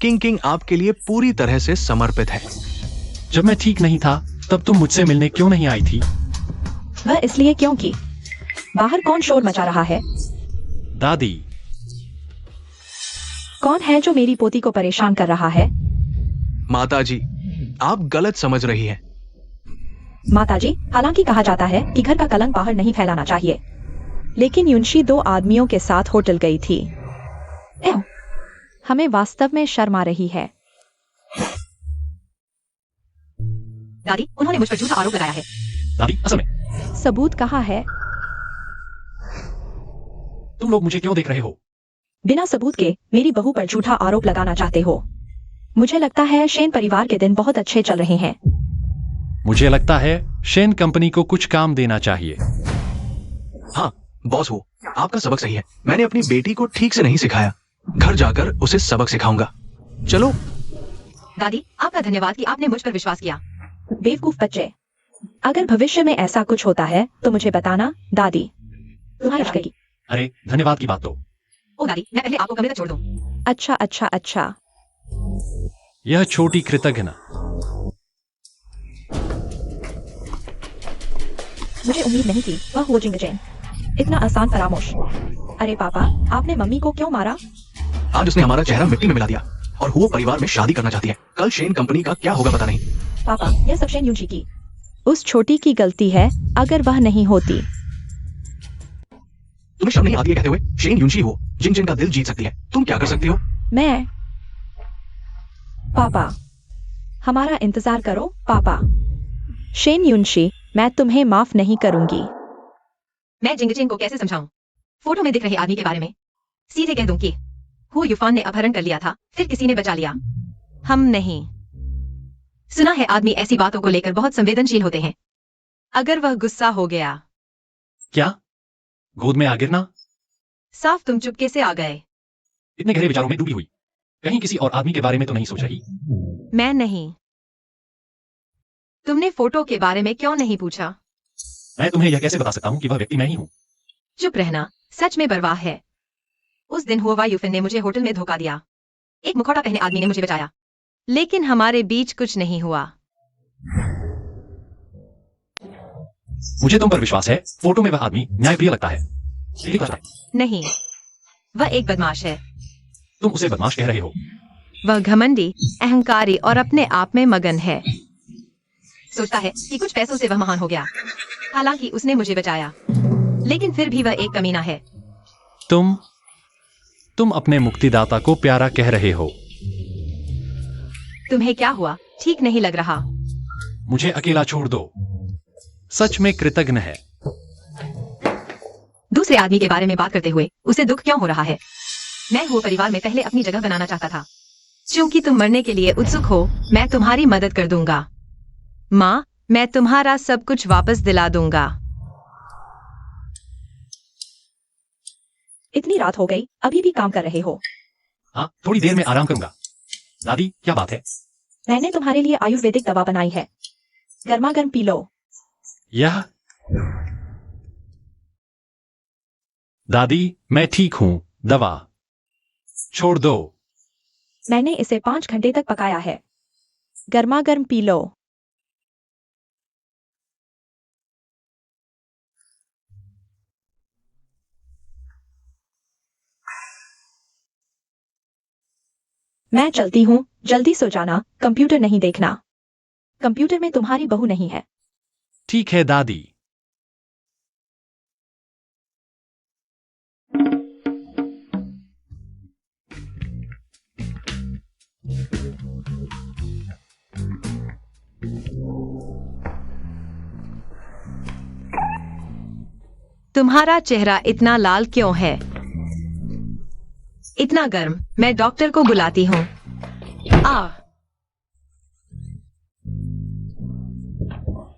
किंग किंग आपके लिए पूरी तरह से समर्पित है। जब मैं ठीक नहीं था तब तुम मुझसे मिलने क्यों नहीं आई थी? वह इसलिए क्योंकि बाहर कौन शोर मचा रहा है? दादी। कौन है जो मेरी पोती को परेशान कर रहा है? माताजी, आप गलत समझ रही हैं। माताजी, हालांकि कहा जाता है कि घर का कलंक बाहर नहीं फैलाना चाहिए, लेकिन युनशी 2 आदमियों के साथ होटल गई थी। एह, हमें वास्तव में शर्म आ रही है। दादी, उन्होंने मुझ पर झूठा आरोप लगाया है। दादी, असल में सबूत कहाँ है? तुम लोग मुझे क्यों देख रहे हो? बिना सबूत के मेरी बहू पर झूठा आरोप लगाना चाहते हो? मुझे लगता है शेन परिवार के दिन बहुत अच्छे चल रहे हैं। मुझे लगता है शेन कंपनी को कुछ काम देना चाहिए। हाँ बॉस, वो आपका सबक सही है। मैंने अपनी बेटी को ठीक से नहीं सिखाया। घर जाकर उसे सबक सिखाऊंगा। चलो। दादी, आपका धन्यवाद कि आपने मुझ पर विश्वास किया। बेवकूफ बच्चे। अगर भविष्य में ऐसा कुछ होता है तो मुझे बताना। दादी तुम्हारी रखेगी। अरे धन्यवाद की बात तो। ओ दादी, मैं पहले आपको कमरे तक छोड़ दूं। अच्छा अच्छा अच्छा। यह छोटी कृतज्ञता। मुझे उम्मीद नहीं थी वह हो जिंग चैन। इतना आसान फरामोश। अरे पापा, आपने मम्मी को क्यों मारा? आज उसने हमारा चेहरा मिट्टी में मिला दिया और वो परिवार में शादी करना चाहती है। कल शेन कंपनी का क्या होगा पता नहीं। पापा, यह सब शेन युनशी की उस छोटी की गलती है। अगर वह नहीं होती। तुम्हें शर्म नहीं आती है कहते हुए? शेन युनशी हो, जिन जिन का दिल जीत सकती है। तुम क्या कर सकती हो? मैं। पापा, हमारा इंतजार करो। पापा, शेन युनशी, मैं तुम्हें माफ नहीं करूंगी। मैं जिंगचिंग को कैसे समझाऊं? फोटो में दिख रहे आदमी के बारे में सीधे कह दूं कि हु युफान ने अपहरण कर लिया था, फिर किसी ने बचा लिया। हम नहीं। सुना है आदमी ऐसी बातों को लेकर बहुत संवेदनशील होते हैं। अगर वह गुस्सा हो गया। क्या? गोद में आ गिरना? साफ तुम चुपके से आ गए। इतने गहरे विचारों में डूबी हुई। कहीं किसी और आदमी के बारे में तो नहीं सोच रही? मैं नहीं। तुमने फोटो के बारे में क्यों नहीं पूछा? मैं तुम्हें यह कैसे बता सकता हूँ कि वह व्यक्ति मैं ही हूँ? चुप रहना सच में परवाह है। उस दिन हुआ युफिन ने मुझे होटल में धोखा दिया। एक मुखौटा पहने आदमी ने मुझे बचाया, लेकिन हमारे बीच कुछ नहीं हुआ। मुझे तुम पर विश्वास है। फोटो में वह आदमी न्यायप्रिय लगता है। नहीं, वह एक बदमाश है। तुम उसे बदमाश कह रहे हो। वह घमंडी, अहंकारी और अपने आप में मगन है। सोचता है कि कुछ पैसों से वह महान हो गया। हालांकि उसने मुझे बचाया, लेकिन फिर भी वह एक कमीना है। तुम अपने मुक्तिदाता को प्यारा कह रहे हो। तुम्हें क्या हुआ? ठीक नहीं लग रहा। मुझे अकेला छोड़ दो। सच में कृतज्ञ है। दूसरे आदमी के बारे में बात करते हुए उसे दुख क्यों हो रहा है? मैं वो परिवार में पहले अपनी जगह बनाना चाहता था। क्योंकि तुम मरने के लिए उत्सुक हो, मैं तुम्हारी मदद कर दूंगा। माँ, मैं तुम्हारा सब कुछ वापस दिला दूंगा। इतनी रात हो गई, अभी भी काम कर रहे हो? हाँ, थोड़ी देर में आराम करूंगा। दादी, क्या बात है? मैंने तुम्हारे लिए आयुर्वेदिक दवा बनाई है, गर्मा गर्म पी लो। यह दादी, मैं ठीक हूँ। दवा छोड़ दो। मैंने इसे 5 घंटे तक पकाया है, गर्मा गर्म पी लो। मैं चलती हूँ, जल्दी सो जाना, कंप्यूटर नहीं देखना। कंप्यूटर में तुम्हारी बहू नहीं है। ठीक है दादी। तुम्हारा चेहरा इतना लाल क्यों है? इतना गर्म। मैं डॉक्टर को बुलाती हूँ।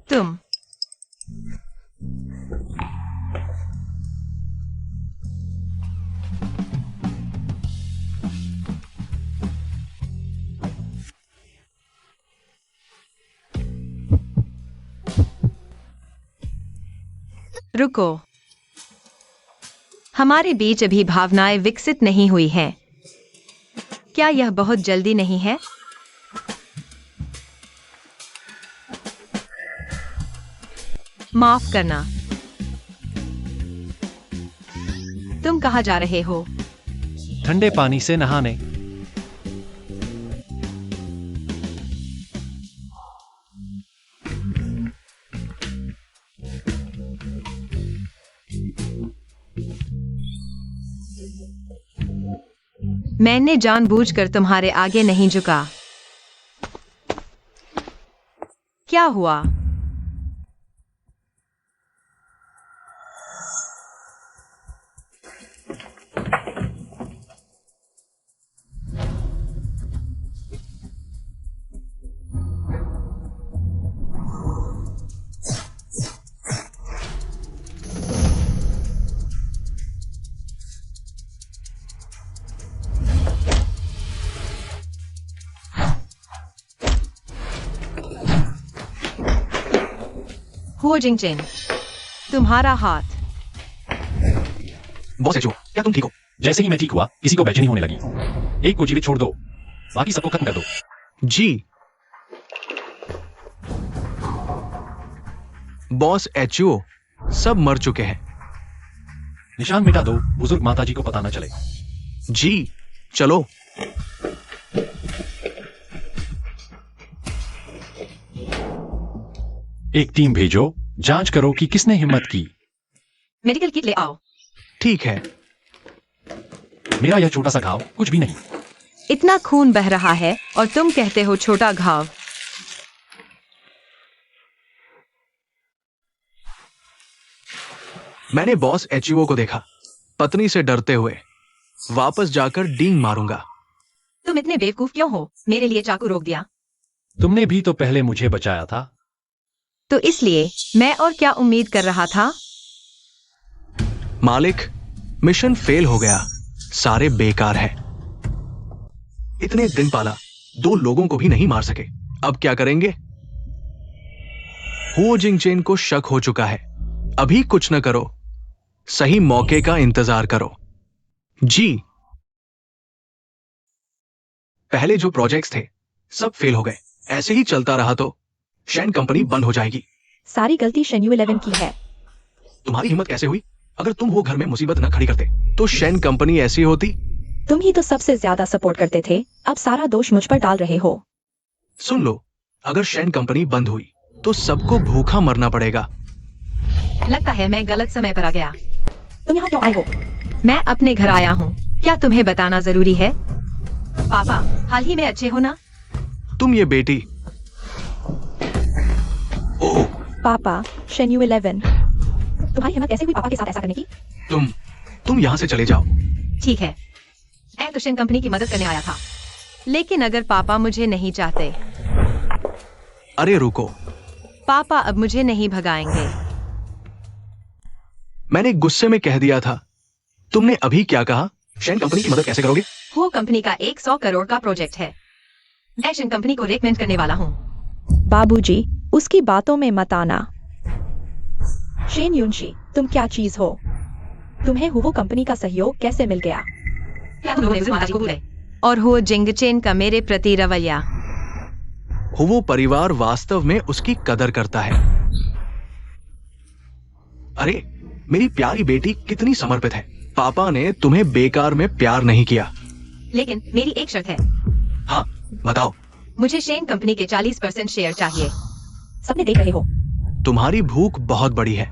तुम रुको। हमारे बीच अभी भावनाएं विकसित नहीं हुई हैं। क्या यह बहुत जल्दी नहीं है? माफ करना। तुम कहाँ जा रहे हो? ठंडे पानी से नहाने। मैंने जानबूझकर तुम्हारे आगे नहीं झुका। क्या हुआ? हो जिंगचेन, तुम्हारा हाथ। बॉस एचओ, क्या तुम ठीक हो? जैसे ही मैं ठीक हुआ, किसी को बेचैनी होने लगी। एक को जीवित छोड़ दो, बाकी सबको खत्म कर दो। जी बॉस एचओ, सब मर चुके हैं। निशान मिटा दो, बुजुर्ग माताजी को पता न चले। जी चलो। एक टीम भेजो, जांच करो कि किसने हिम्मत की। मेडिकल किट ले आओ। ठीक है। मेरा यह छोटा सा घाव कुछ भी नहीं। इतना खून बह रहा है और तुम कहते हो छोटा घाव। मैंने बॉस एचओ को देखा, पत्नी से डरते हुए। वापस जाकर डींग मारूंगा। तुम इतने बेवकूफ क्यों हो? मेरे लिए चाकू रोक दिया। तुमने भी तो पहले मुझे बचाया था। तो इसलिए मैं और क्या उम्मीद कर रहा था? मालिक, मिशन फेल हो गया। सारे बेकार हैं। इतने दिन पाला, 2 लोगों को भी नहीं मार सके। अब क्या करेंगे? हुओ जिंगचेन को शक हो चुका है। अभी कुछ न करो, सही मौके का इंतजार करो। जी पहले जो प्रोजेक्ट्स थे सब फेल हो गए। ऐसे ही चलता रहा तो शैन कंपनी बंद हो जाएगी। सारी गलती शेन्यू 11 की है। तुम्हारी हिम्मत कैसे हुई? अगर तुम वो घर में मुसीबत न खड़ी करते तो शेन कंपनी ऐसी होती। तुम ही तो सबसे ज्यादा सपोर्ट करते थे, अब सारा दोष मुझ पर डाल रहे हो। सुन लो, अगर शेन कंपनी बंद हुई तो सबको भूखा मरना पड़ेगा। लगता है मैं गलत समय पर आ गया। तुम यहाँ क्यों आए हो? मैं अपने घर आया हूँ। क्या तुम्हें बताना जरूरी है? पापा, हाल ही में अच्छे हो ना? तुम ये बेटी। ओह, पापा, शेन्यू 11। तुम्हारी हिम्मत कैसे हुई पापा के साथ ऐसा करने की? तुम यहाँ से चले जाओ। ठीक है, मैं तो शेन कंपनी की मदद करने आया था। लेकिन अगर पापा मुझे नहीं चाहते? अरे रुको, पापा अब मुझे नहीं भगाएंगे। मैंने गुस्से में कह दिया था। तुमने अभी क्या कहा? शेन कंपनी की मदद कैसे करोगे? वो कंपनी का 100 करोड़ का प्रोजेक्ट है। मैं शेन कंपनी को रेकमेंड करने वाला हूँ। बाबूजी, उसकी बातों में मत आना। शेन युनशी, तुम क्या चीज हो? तुम्हें हुवो कंपनी का सहयोग कैसे मिल गया? क्या तुम लोगों ने उसे माताजी को बुलाए? और हुओ जिंगचेन का मेरे प्रति रवैया। वो परिवार वास्तव में उसकी कदर करता है। अरे, मेरी प्यारी बेटी कितनी समर्पित है। पापा ने तुम्हें बेकार में प्यार नहीं किया। लेकिन मेरी एक शर्त है। हाँ, बताओ। मुझे शेन कंपनी के 40% शेयर चाहिए। सपने देख रहे हो? तुम्हारी भूख बहुत बड़ी है।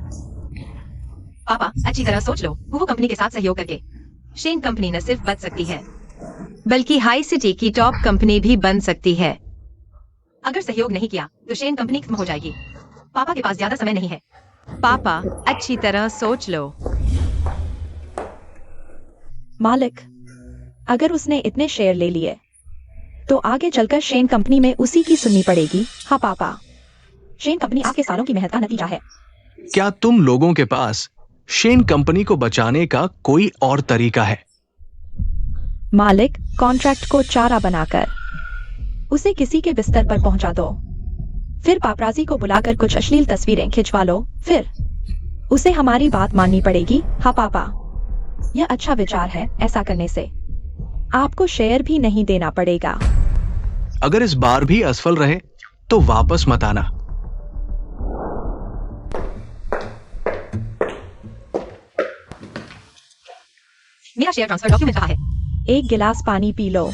पापा, अच्छी तरह सोच लो। वो कंपनी के साथ सहयोग करके शेन कंपनी न सिर्फ बच सकती है, बल्कि हाई सिटी की टॉप कंपनी भी बन सकती है। अगर सहयोग नहीं किया तो शेन कंपनी खत्म हो जाएगी। पापा के पास ज्यादा समय नहीं है। पापा, अच्छी तरह सोच लो। मालिक, अगर उसने इतने शेयर ले लिए तो आगे चलकर शेन कंपनी में उसी की सुननी पड़ेगी। हाँ पापा, शेन कंपनी आपके सालों की मेहनत का नतीजा है। क्या तुम लोगों के पास शेन कंपनी को बचाने का कोई और तरीका है? मालिक, कॉन्ट्रैक्ट को चारा बनाकर उसे किसी के बिस्तर पर पहुंचा दो। फिर पापराजी को बुलाकर कुछ अश्लील तस्वीरें खिंचवा लो। फिर उसे हमारी बात माननी पड़ेगी। हाँ पापा, यह अच्छा विचार है। ऐसा करने से आपको शेयर भी नहीं देना पड़ेगा। अगर इस बार भी असफल रहे तो वापस मत आना। मेरा शेयर ट्रांसफर डॉक्यूमेंट कहाँ है? एक गिलास पानी पी लो।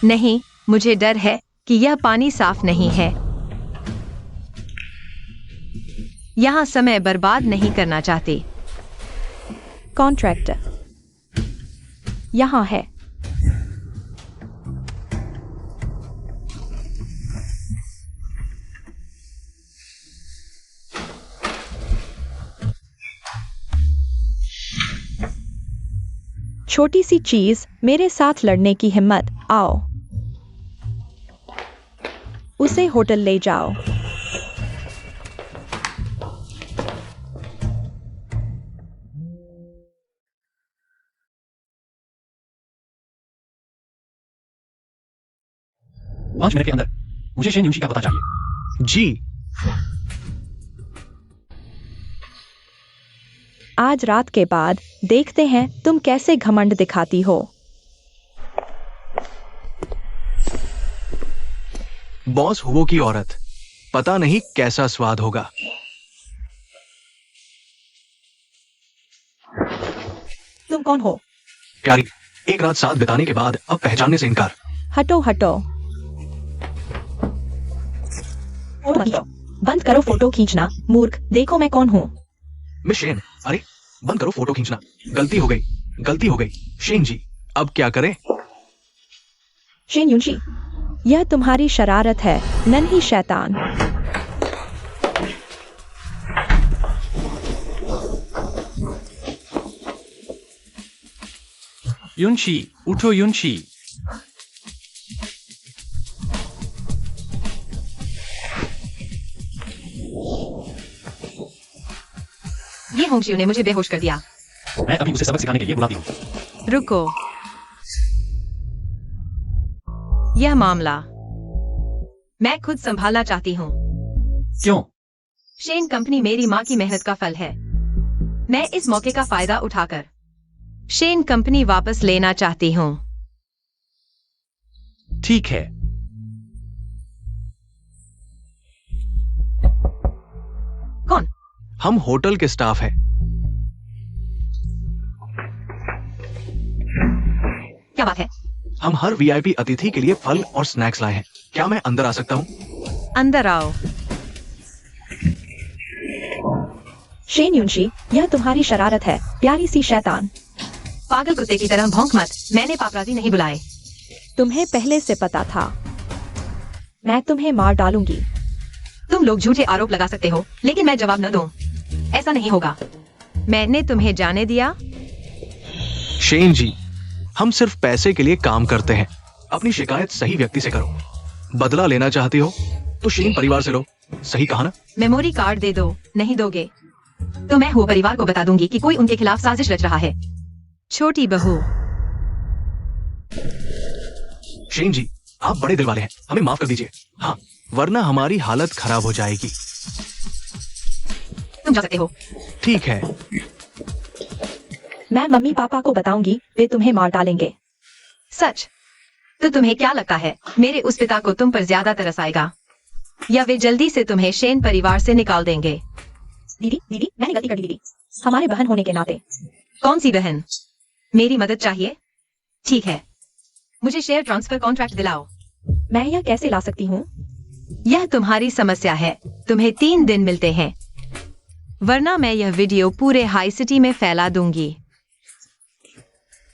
नहीं, मुझे डर है कि यह पानी साफ नहीं है। यहाँ समय बर्बाद नहीं करना चाहती। कॉन्ट्रैक्ट यहाँ है। छोटी सी चीज, मेरे साथ लड़ने की हिम्मत। आओ, उसे होटल ले जाओ। पांच मिनट के अंदर मुझे शेन युनशी का पता चाहिए। जी। आज रात के बाद देखते हैं तुम कैसे घमंड दिखाती हो। बॉस हुओ की औरत, पता नहीं कैसा स्वाद होगा। तुम कौन हो? प्यारी, एक रात साथ बिताने के बाद अब पहचानने से इनकार। हटो हटो, फोटो मत लो। बंद करो फोटो खींचना। मूर्ख, देखो मैं कौन हूँ। मिस शेन, अरे बंद करो फोटो खींचना। गलती हो गई, गलती हो गई। शेन जी, अब क्या करें? शेन युनशी, यह तुम्हारी शरारत है, नन्ही शैतान। युनशी, उठो युनशी। ये होंगशियो ने मुझे बेहोश कर दिया। मैं अभी उसे सबक सिखाने के लिए बुलाती हूँ। रुको, यह मामला मैं खुद संभालना चाहती हूँ। क्यों? शेन कंपनी मेरी माँ की मेहनत का फल है। मैं इस मौके का फायदा उठाकर शेन कंपनी वापस लेना चाहती हूँ। ठीक है। कौन? हम होटल के स्टाफ हैं। क्या बात है? हम हर वीआईपी अतिथि के लिए फल और स्नैक्स लाए हैं। क्या मैं अंदर आ सकता हूँ? अंदर आओ। शेन युनशी, यह तुम्हारी शरारत है, प्यारी सी शैतान। पागल कुत्ते की तरह भौंक मत। मैंने पापराजी नहीं बुलाए। तुम्हें पहले से पता था। मैं तुम्हें मार डालूंगी। तुम लोग झूठे आरोप लगा सकते हो, लेकिन मैं जवाब न दूं। ऐसा नहीं होगा। मैंने तुम्हें जाने दिया। शेन जी, हम सिर्फ पैसे के लिए काम करते हैं। अपनी शिकायत सही व्यक्ति से करो। बदला लेना चाहती हो तो शेन परिवार से लो। सही कहा ना? मेमोरी कार्ड दे दो। नहीं दोगे तो मैं वो परिवार को बता दूंगी कि कोई उनके खिलाफ साजिश रच रहा है। छोटी बहू। शेन जी, आप बड़े दिल वाले हैं, हमें माफ कर दीजिए। हाँ, वरना हमारी हालत खराब हो जाएगी। तुम जा सकते हो। ठीक है। मैं मम्मी पापा को बताऊंगी, वे तुम्हें मार डालेंगे। सच? तो तुम्हें क्या लगता है मेरे उस पिता को तुम पर ज्यादा तरस आएगा, या वे जल्दी से तुम्हें शेन परिवार से निकाल देंगे? दीदी दीदी, मैंने गलती कर दी दीदी, हमारे बहन होने के नाते। कौन सी बहन? मेरी मदद चाहिए? ठीक है, मुझे शेयर ट्रांसफर कॉन्ट्रैक्ट दिलाओ। मैं यह कैसे ला सकती हूँ? यह तुम्हारी समस्या है। तुम्हें 3 दिन मिलते हैं, वरना मैं यह वीडियो पूरे हाई सिटी में फैला दूंगी।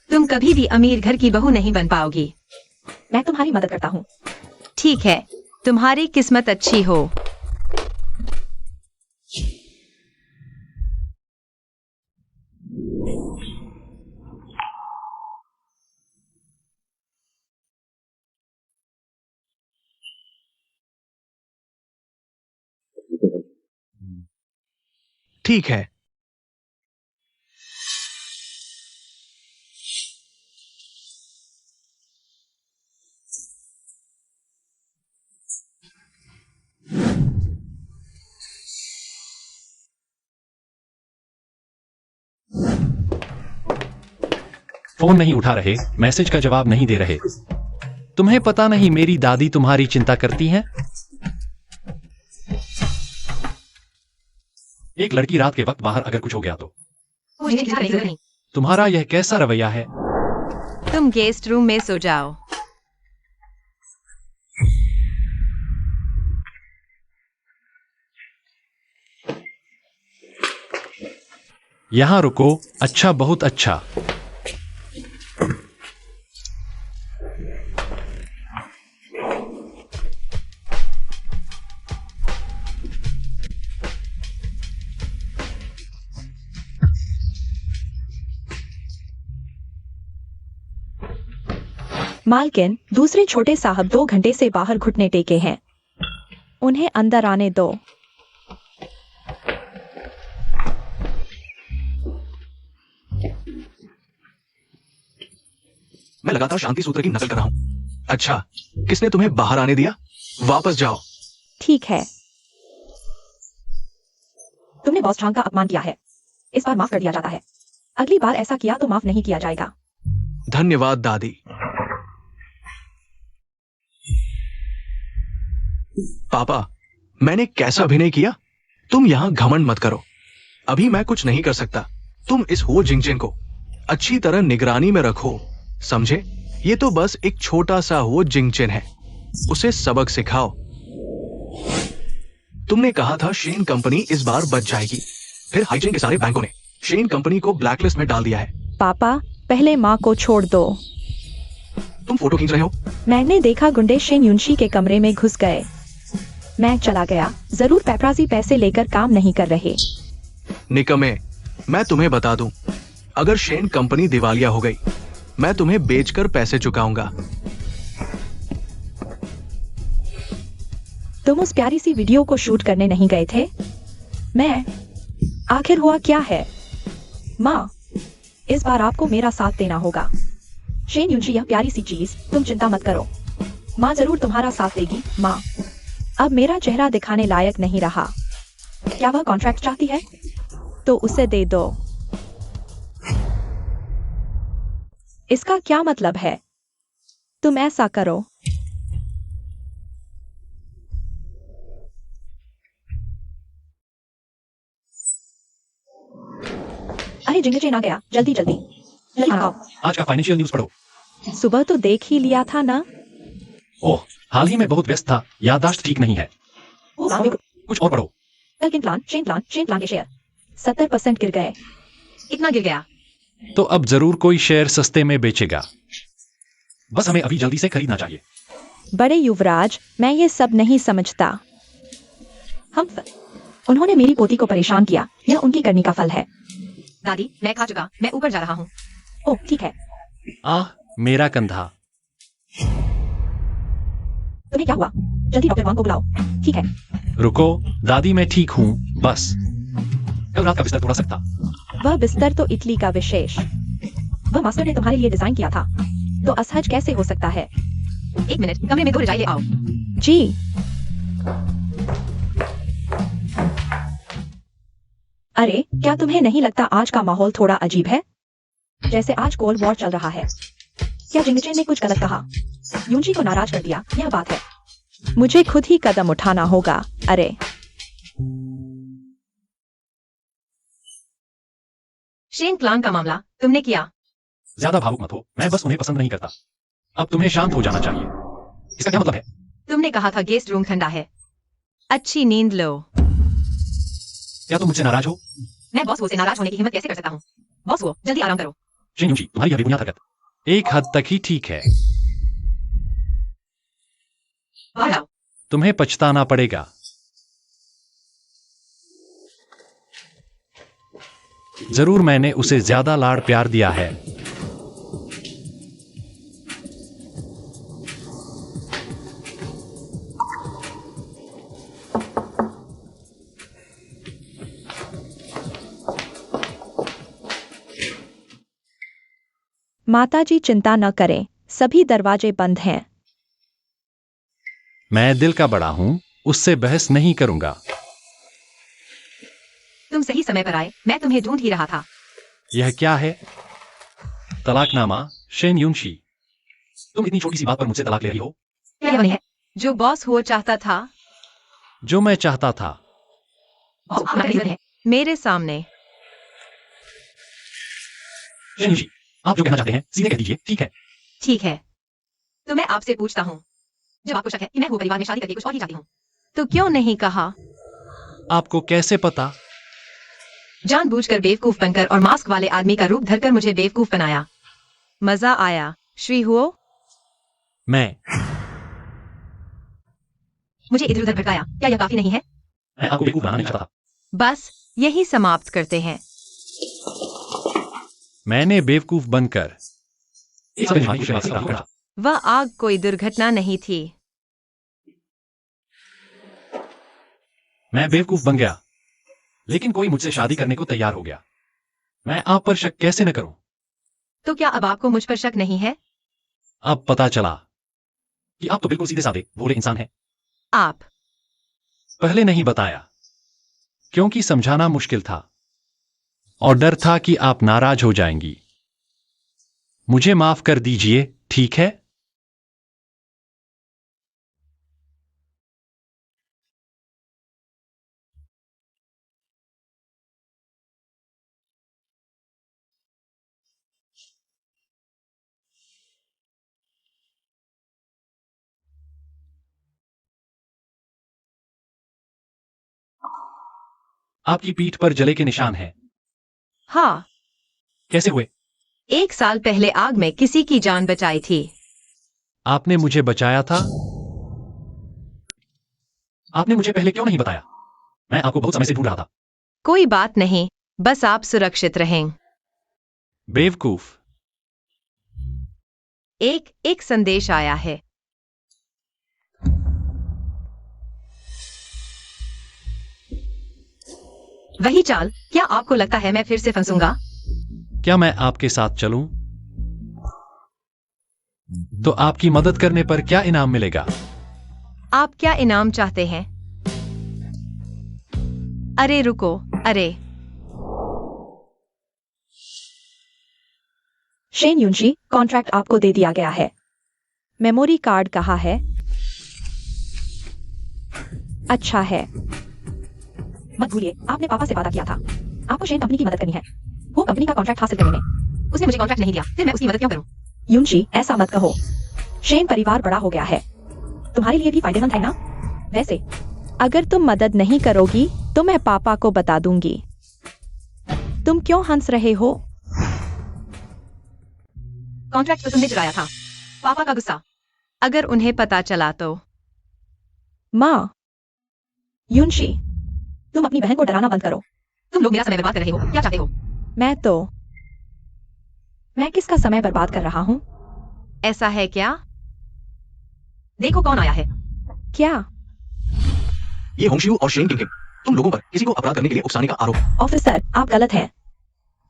तुम कभी भी अमीर घर की बहू नहीं बन पाओगी। मैं तुम्हारी मदद करता हूँ। ठीक है, तुम्हारी किस्मत अच्छी हो। ठीक है। फोन नहीं उठा रहे, मैसेज का जवाब नहीं दे रहे। तुम्हें पता नहीं मेरी दादी तुम्हारी चिंता करती हैं? एक लड़की रात के वक्त बाहर अगर कुछ हो गया तो मुझे किसी की जरूरत नहीं। तुम्हारा यह कैसा रवैया है? तुम गेस्ट रूम में सो जाओ। यहां रुको। अच्छा, बहुत अच्छा। मालकिन, दूसरे छोटे साहब 2 घंटे से बाहर घुटने टेके हैं। उन्हें अंदर आने दो। मैं लगातार शांति सूत्र की नकल कर रहा हूँ। अच्छा, किसने तुम्हें बाहर आने दिया? वापस जाओ। ठीक है। तुमने बॉस चांग का अपमान किया है। इस बार माफ कर दिया जाता है। अगली बार ऐसा किया तो माफ नहीं किया जाएगा। धन्यवाद दादी। पापा, मैंने कैसा अभिनय किया? तुम यहां घमंड मत करो। अभी मैं कुछ नहीं कर सकता। तुम इस हो जिंगजिन को अच्छी तरह निगरानी में रखो, समझे? ये तो बस एक छोटा सा हो जिंगजिन है। उसे सबक सिखाओ। तुमने कहा था शेन कंपनी इस बार बच जाएगी, फिर हाइजिन के सारे बैंकों ने शेन कंपनी को ब्लैकलिस्ट में डाल दिया है। पापा, पहले माँ को छोड़ दो। तुम फोटो खींच रहे हो? मैंने देखा गुंडे शेन युनशी के कमरे में घुस गए। मैं चला गया। जरूर पेपराजी पैसे लेकर काम नहीं कर रहे। निकमे, मैं तुम्हें बता दूं, अगर शेन कंपनी दिवालिया हो गई, मैं तुम्हें बेचकर पैसे चुकाऊंगा। तुम उस प्यारी सी वीडियो को शूट करने नहीं गए थे? मैं आखिर हुआ क्या है? माँ, इस बार आपको मेरा साथ देना होगा। शेन युनशी यह प्यारी सी चीज, तुम चिंता मत करो। माँ जरूर तुम्हारा साथ देगी। माँ, अब मेरा चेहरा दिखाने लायक नहीं रहा। क्या वह कॉन्ट्रैक्ट चाहती है? तो उसे दे दो। इसका क्या मतलब है? तुम ऐसा करो। अरे जिंगचेन आ गया। जल्दी जल्दी जल्दी आओ। आज का फाइनेंशियल न्यूज पढ़ो। सुबह तो देख ही लिया था ना। ओह, हाल ही में बहुत व्यस्त था, याददाश्त ठीक नहीं है। कुछ और पढ़ो। शेन प्लान के शेयर 70% गिर गए। इतना गिर गया? तो अब जरूर कोई शेयर सस्ते में बेचेगा। बस हमें अभी जल्दी से खरीदना चाहिए। बड़े युवराज, मैं ये सब नहीं समझता। उन्होंने मेरी पोती को परेशान किया, यह उनकी करनी का फल है। दादी, मैं खा चुका, मैं ऊपर जा रहा हूँ। ओह ठीक है। आह, मेरा कंधा। तुम्हें क्या हुआ? जल्दी डॉक्टर वांग को बुलाओ। ठीक है। रुको दादी, मैं ठीक हूँ, बस कल रात का बिस्तर थोड़ा सख्त था। वह बिस्तर तो इटली का विशेष, वह मास्टर ने तुम्हारे लिए डिजाइन किया था, तो असहज कैसे हो सकता है? 1 मिनट, कमरे में 2 रजाई ले आओ। जी। अरे क्या तुम्हें नहीं लगता आज का माहौल थोड़ा अजीब है? जैसे आज कोल्ड वॉर चल रहा है। क्या जिंगचे ने कुछ गलत कहा? यूंजी को नाराज कर दिया, यह बात है। मुझे खुद ही कदम उठाना होगा। अरे शेन प्लान का मामला तुमने किया? ज्यादा भावुक मत हो, मैं बस उन्हें पसंद नहीं करता। अब तुम्हें शांत हो जाना चाहिए। इसका क्या मतलब है? तुमने कहा था गेस्ट रूम ठंडा है। अच्छी नींद लो। क्या तुम मुझसे नाराज हो? मैं बॉस वो से नाराज होने की हिम्मत कैसे कर सकता हूँ? बॉस वो, जल्दी आराम करो। शेन यूंची, तुम्हारी यह बेबुनियाद हरकत एक हद तक ही ठीक है। बाहर आओ। तुम्हें पछताना पड़ेगा। जरूर मैंने उसे ज्यादा लाड़ प्यार दिया है। माताजी चिंता न करें, सभी दरवाजे बंद हैं। मैं दिल का बड़ा हूं, उससे बहस नहीं करूंगा। तुम सही समय पर आए, मैं तुम्हें ढूंढ ही रहा था। यह क्या है? तलाकनामा, शेन यूंशी। तुम इतनी छोटी सी बात पर मुझसे तलाक ले रही हो? क्या यह वही है जो बॉस हुआ चाहता था? जो मैं चाहता था। बॉस आपका लीडर है। मेरे सामने। शेन यूंशी, आप जो कहना चाहते हैं सीधे कह दीजिए, ठीक है? ठीक है, तो मैं आपसे पूछता हूँ, जब आपको शक है कि मैं वो परिवार में शादी करके कुछ और ही चाहती हूँ, तो क्यों नहीं कहा? आपको कैसे पता? जानबूझकर बेवकूफ बनकर और मास्क वाले आदमी का रूप धरकर मुझे बेवकूफ बनाया। मजा आया, श्री हुओ? मैं मुझे इधर उधर भटकाया, क्या यह काफी नहीं है? आपको बेवकूफ बनाना नहीं चाहता था। बस यही समाप्त करते हैं। मैंने बेवकूफ बनकर वह आग कोई दुर्घटना नहीं थी। मैं बेवकूफ बन गया, लेकिन कोई मुझसे शादी करने को तैयार हो गया। मैं आप पर शक कैसे न करूं? तो क्या अब आपको मुझ पर शक नहीं है? अब पता चला कि आप तो बिल्कुल सीधे साधे भोले इंसान हैं। आप पहले नहीं बताया क्योंकि समझाना मुश्किल था और डर था कि आप नाराज हो जाएंगी। मुझे माफ कर दीजिए, ठीक है? आपकी पीठ पर जले के निशान हैं। हाँ, कैसे हुए? 1 साल पहले आग में किसी की जान बचाई थी। आपने मुझे बचाया था? आपने मुझे पहले क्यों नहीं बताया? मैं आपको बहुत समय से ढूंढ रहा था। कोई बात नहीं, बस आप सुरक्षित रहें। बेवकूफ। एक संदेश आया है। वही चाल, क्या आपको लगता है मैं फिर से फंसूंगा? क्या मैं आपके साथ चलूं? तो आपकी मदद करने पर क्या इनाम मिलेगा? आप क्या इनाम चाहते हैं? अरे रुको, अरे शेन यूंशी, कॉन्ट्रैक्ट आपको दे दिया गया है। मेमोरी कार्ड कहाँ है? अच्छा है। मत भूलिए, आपने पापा से वादा किया था। आपको शेन कंपनी की मदद करनी है, वो कंपनी का कॉन्ट्रैक्ट हासिल करने में। उसने मुझे कॉन्ट्रैक्ट नहीं दिया, फिर मैं उसकी मदद क्यों करूं? युनशी, ऐसा मत कहो। शेन परिवार बड़ा हो गया है, तुम्हारे लिए भी फायदेमंद है ना? वैसे अगर तुम मदद नहीं करोगी तो मैं पापा को बता दूंगी। तुम क्यों हंस रहे हो? कॉन्ट्रैक्ट तो तुमने चुराया था। पापा का गुस्सा। अगर उन्हें पता चला तो। माँ, युनशी, तुम अपनी बहन को डराना बंद करो। तुम लोग मेरा समय बर्बाद कर रहे हो। क्या चाहते हो? मैं किसका समय बर्बाद कर रहा हूँ? ऐसा है क्या? देखो कौन आया है। क्या? ये होंगशिऊ और शेन किंग, तुम लोगों पर किसी को अपराध करने के लिए उकसाने का आरोप। ऑफिसर, आप गलत हैं।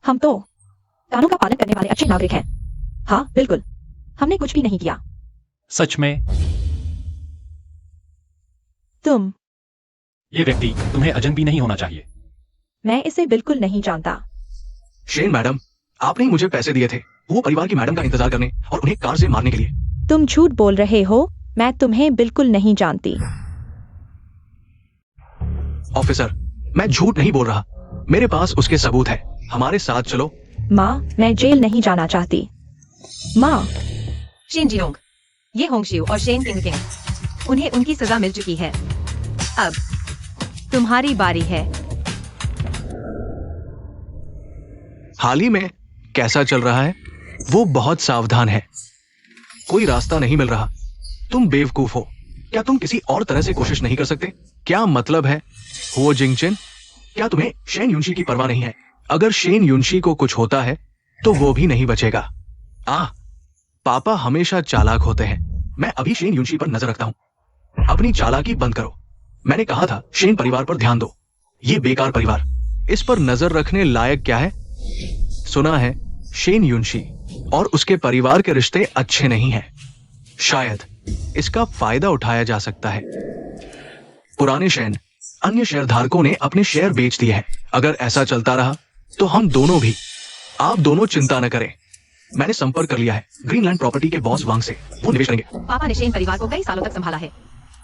हम तो कानून का पालन करने वाले अच्छे नागरिक हैं। हाँ, बिल्कुल, हमने कुछ भी नहीं किया। सच में? तुम ये व्यक्ति तुम्हें अजनबी नहीं होना चाहिए। मैं इसे बिल्कुल नहीं जानता। शेन मैडम, आपने ही मुझे पैसे दिए थे वो परिवार की मैडम का इंतजार करने और उन्हें कार से मारने के लिए। तुम झूठ बोल रहे हो, मैं तुम्हें बिल्कुल नहीं जानती। ऑफिसर, मैं झूठ नहीं बोल रहा, मेरे पास उसके सबूत है। हमारे साथ चलो। माँ, मैं जेल नहीं जाना चाहती। माँ, शेन जियोंग, ये होंगशिऊ और शेन किंग, उन्हें उनकी सजा मिल चुकी है। अब तुम्हारी बारी है। हाल ही में कैसा चल रहा है? वो बहुत सावधान है, कोई रास्ता नहीं मिल रहा। तुम बेवकूफ हो। क्या तुम किसी और तरह से कोशिश नहीं कर सकते? क्या मतलब है? हुओ जिंगचेन, क्या तुम्हें शेन युनशी की परवाह नहीं है? अगर शेन युनशी को कुछ होता है तो वो भी नहीं बचेगा। पापा हमेशा चालाक होते हैं। मैं अभी शेन युनशी पर नजर रखता हूं। अपनी चालाकी बंद करो। मैंने कहा था शेन परिवार पर ध्यान दो। ये बेकार परिवार, इस पर नजर रखने लायक क्या है? सुना है शेन युनशी और उसके परिवार के रिश्ते अच्छे नहीं हैं। शायद इसका फायदा उठाया जा सकता है। पुराने शेन अन्य शेयरधारकों ने अपने शेयर बेच दिए हैं। अगर ऐसा चलता रहा तो हम दोनों भी। आप दोनों चिंता न करें, मैंने संपर्क कर लिया है ग्रीनलैंड प्रॉपर्टी के बॉस वांग से। वो निवेश करेंगे। पापा ने शेन परिवार को कई सालों तक संभाला है,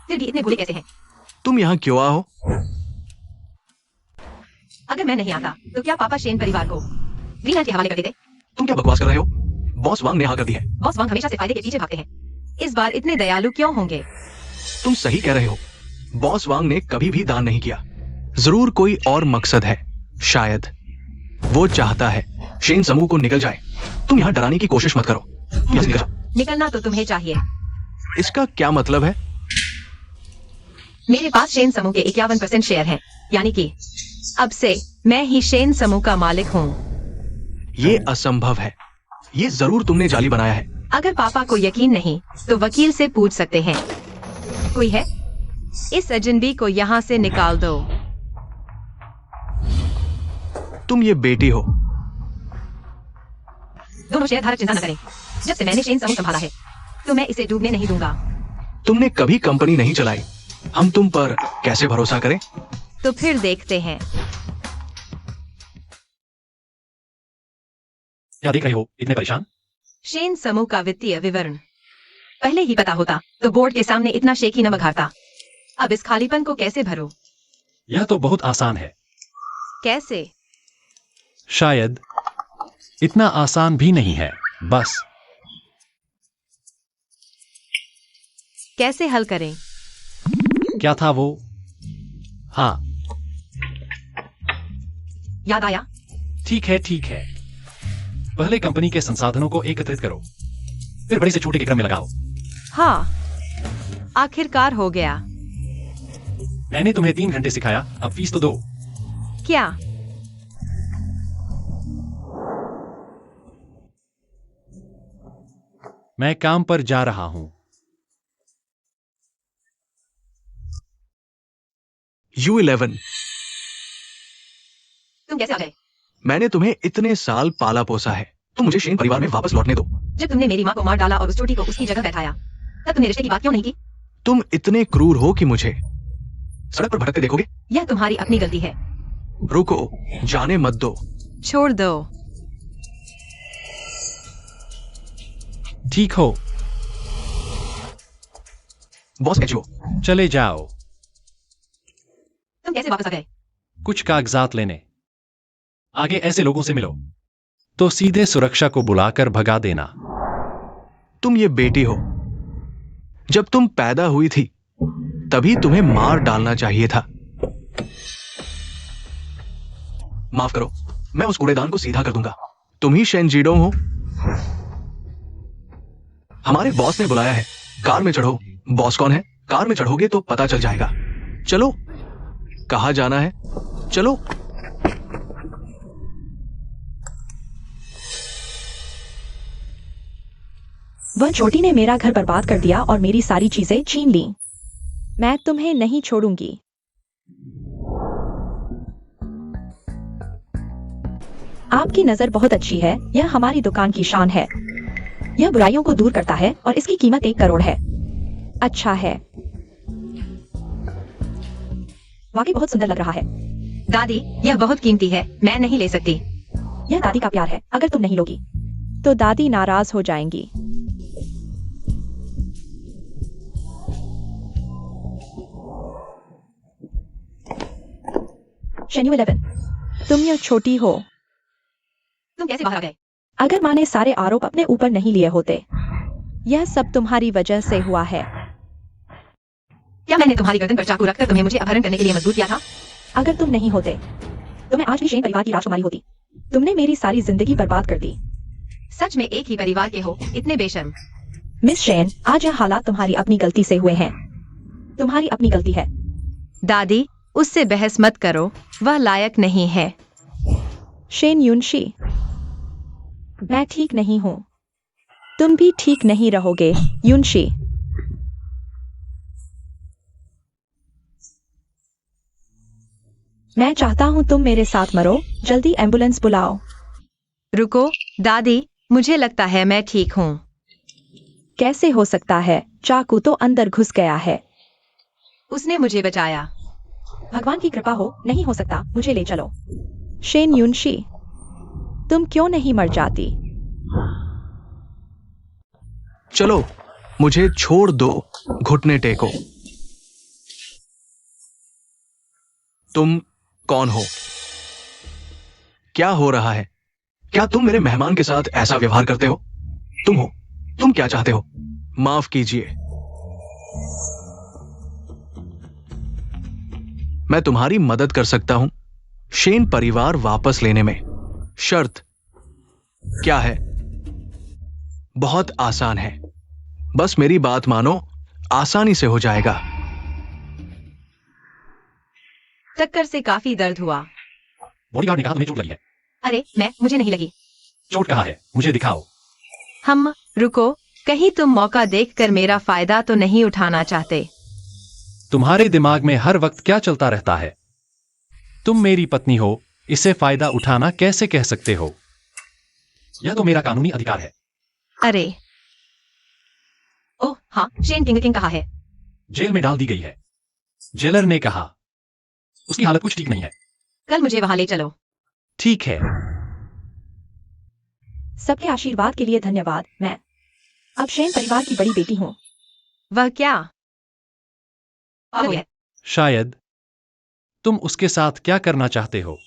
फिर भी इतने बुरे कैसे हैं? तुम यहाँ क्यों आओ? अगर मैं नहीं आता तो क्या पापा शेन परिवार को ग्रीनलैंड के हवाले कर देते? तुम क्या बकवास कर रहे हो? बॉस वांग ने हाँ कर दी है। बॉस वांग हमेशा से फायदे के पीछे भागते हैं। इस बार इतने दयालु क्यों होंगे? तुम सही कह रहे हो, बॉस वांग ने कभी भी दान नहीं किया। जरूर कोई और मकसद है। शायद वो चाहता है शेन समूह को निकल जाए। तुम यहाँ डराने की कोशिश मत करो। तुम यहाँ से निकल जाओ। निकलना तो तुम्हें चाहिए। इसका क्या मतलब है? मेरे पास शेन समूह के 51% शेयर हैं, यानी कि अब से मैं ही शेन समूह का मालिक हूँ। ये असंभव है। ये जरूर तुमने जाली बनाया है। अगर पापा को यकीन नहीं तो वकील से पूछ सकते हैं। कोई है? इस अजनबी को यहाँ से निकाल दो। तुम ये बेटी हो। दोनों शेयरधारक चिंता न करें। जब से मैंने शेन समूह संभाला है तो मैं इसे डूबने नहीं दूंगा। तुमने कभी कंपनी नहीं चलाई, हम तुम पर कैसे भरोसा करें? तो फिर देखते हैं। क्या देख रहे हो इतने परेशान? शेन समूह का वित्तीय विवरण पहले ही पता होता तो बोर्ड के सामने इतना शेखी न बघारता। अब इस खालीपन को कैसे भरो? यह तो बहुत आसान है। कैसे? शायद इतना आसान भी नहीं है। बस कैसे हल करें? क्या था वो? हाँ, याद आया? ठीक है ठीक है। पहले कंपनी के संसाधनों को एकत्रित करो, फिर बड़े से छोटे के क्रम में लगाओ। हाँ, आखिरकार हो गया। मैंने तुम्हें 3 घंटे सिखाया, अब फीस तो दो। क्या? मैं काम पर जा रहा हूं। U11, तुम कैसे आ गए? मैंने तुम्हें इतने साल पाला पोसा है। तुम मुझे शेन परिवार में वापस लौटने दो। जब तुमने मेरी माँ को मार डाला और उस छोटी को उसकी जगह बैठाया तब तुमने रिश्ते की बात क्यों नहीं की? तुम इतने क्रूर हो कि मुझे सड़क पर भटकते देखोगे? यह तुम्हारी अपनी गलती है। रुको, जाने मत दो। छोड़ दो। ठीक हो, बॉस एचओ, चले जाओ। तुम कैसे वापस आ गए? कुछ कागजात लेने। आगे ऐसे लोगों से मिलो तो सीधे सुरक्षा को बुलाकर भगा देना। तुम ये बेटी हो। जब तुम पैदा हुई थी तभी तुम्हें मार डालना चाहिए था। माफ करो, मैं उस कूड़ेदान को सीधा कर दूंगा। तुम ही शेन जीडोंग हो? हमारे बॉस ने बुलाया है, कार में चढ़ो। बॉस कौन है? कार में चढ़ोगे तो पता चल जाएगा। चलो, कहाँ जाना है? चलो। वह छोटी ने मेरा घर बर्बाद कर दिया और मेरी सारी चीजें छीन ली। मैं तुम्हें नहीं छोड़ूंगी। आपकी नजर बहुत अच्छी है, यह हमारी दुकान की शान है। यह बुराइयों को दूर करता है और इसकी कीमत 1 करोड़ है। अच्छा है, वाकई बहुत सुंदर लग रहा है। दादी, यह बहुत कीमती है, मैं नहीं ले सकती। यह दादी का प्यार है, अगर तुम नहीं लोगी तो दादी नाराज हो जाएंगी। शेन्यू 11, तुम यह छोटी हो। तुम कैसे बाहर आ गए? अगर माँ ने सारे आरोप अपने ऊपर नहीं लिए होते, यह सब तुम्हारी वजह से हुआ है। क्या मैंने तुम्हारी गर्दन पर चाकू रखकर तुम्हें मुझे अपहरण करने के लिए मजबूर किया था? अगर तुम नहीं होते तो मैं आज भी शेन परिवार की राजकुमारी होती। तुमने मेरी सारी जिंदगी बर्बाद कर दी। सच में एक ही परिवार के हो, इतने बेशर्म। मिस शेन, आज यह हालात तुम्हारी अपनी गलती से हुए हैं। तुम्हारी अपनी गलती है। दादी, उससे बहस मत करो, वह लायक नहीं है। शेन युनशी, मैं ठीक नहीं हूं। तुम भी ठीक नहीं रहोगे, युनशी। मैं चाहता हूं तुम मेरे साथ मरो। जल्दी एम्बुलेंस बुलाओ। रुको, दादी, मुझे लगता है मैं ठीक हूँ। कैसे हो सकता है? चाकू तो अंदर घुस गया है। उसने मुझे बचाया। भगवान की कृपा हो, नहीं हो सकता। मुझे ले चलो। शेन युनशी, तुम क्यों नहीं मर जाती? चलो, मुझे छोड़ दो, घुटने टेको। तुम कौन हो? क्या हो रहा है? क्या तुम मेरे मेहमान के साथ ऐसा व्यवहार करते हो? तुम हो, तुम क्या चाहते हो? माफ कीजिए, मैं तुम्हारी मदद कर सकता हूं शेन परिवार वापस लेने में। शर्त क्या है? बहुत आसान है, बस मेरी बात मानो, आसानी से हो जाएगा। टक्कर से काफी दर्द हुआ। बॉडीगार्ड ने कहा तुम्हें चोट लगी है। अरे, मुझे नहीं लगी। चोट कहाँ है? मुझे दिखाओ। रुको, कहीं तुम मौका देखकर मेरा फायदा तो नहीं उठाना चाहते? तुम्हारे दिमाग में हर वक्त क्या चलता रहता है? तुम मेरी पत्नी हो, इसे फायदा उठाना कैसे कह सकते हो? यह तो मेरा कानूनी अधिकार है। अरे, ओह हाँ, शेन किंग कहाँ है? जेल में डाल दी गई है। जेलर ने कहा उसकी हालत कुछ ठीक नहीं है। कल मुझे वहां ले चलो। ठीक है। सबके आशीर्वाद के लिए धन्यवाद। मैं अब शेन परिवार की बड़ी बेटी हूँ। वह क्या हो गया? शायद तुम उसके साथ क्या करना चाहते हो?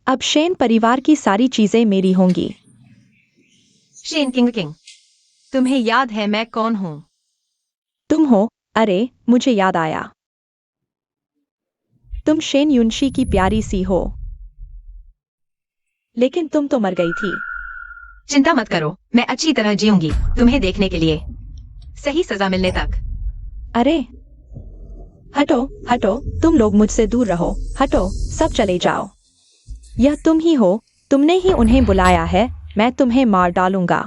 अब शेन परिवार की सारी चीजें मेरी होंगी। शेन किंग, तुम्हें याद है मैं कौन हूँ? तुम हो? अरे, मुझे याद आया। तुम शेन युनशी की प्यारी सी हो। लेकिन तुम तो मर गई थी। चिंता मत करो, मैं अच्छी तरह जीऊंगी तुम्हें देखने के लिए, सही सजा मिलने तक। अरे हटो हटो, तुम लोग मुझसे दूर रहो। हटो, सब चले जाओ। यह तुम ही हो, तुमने ही उन्हें बुलाया है। मैं तुम्हें मार डालूंगा।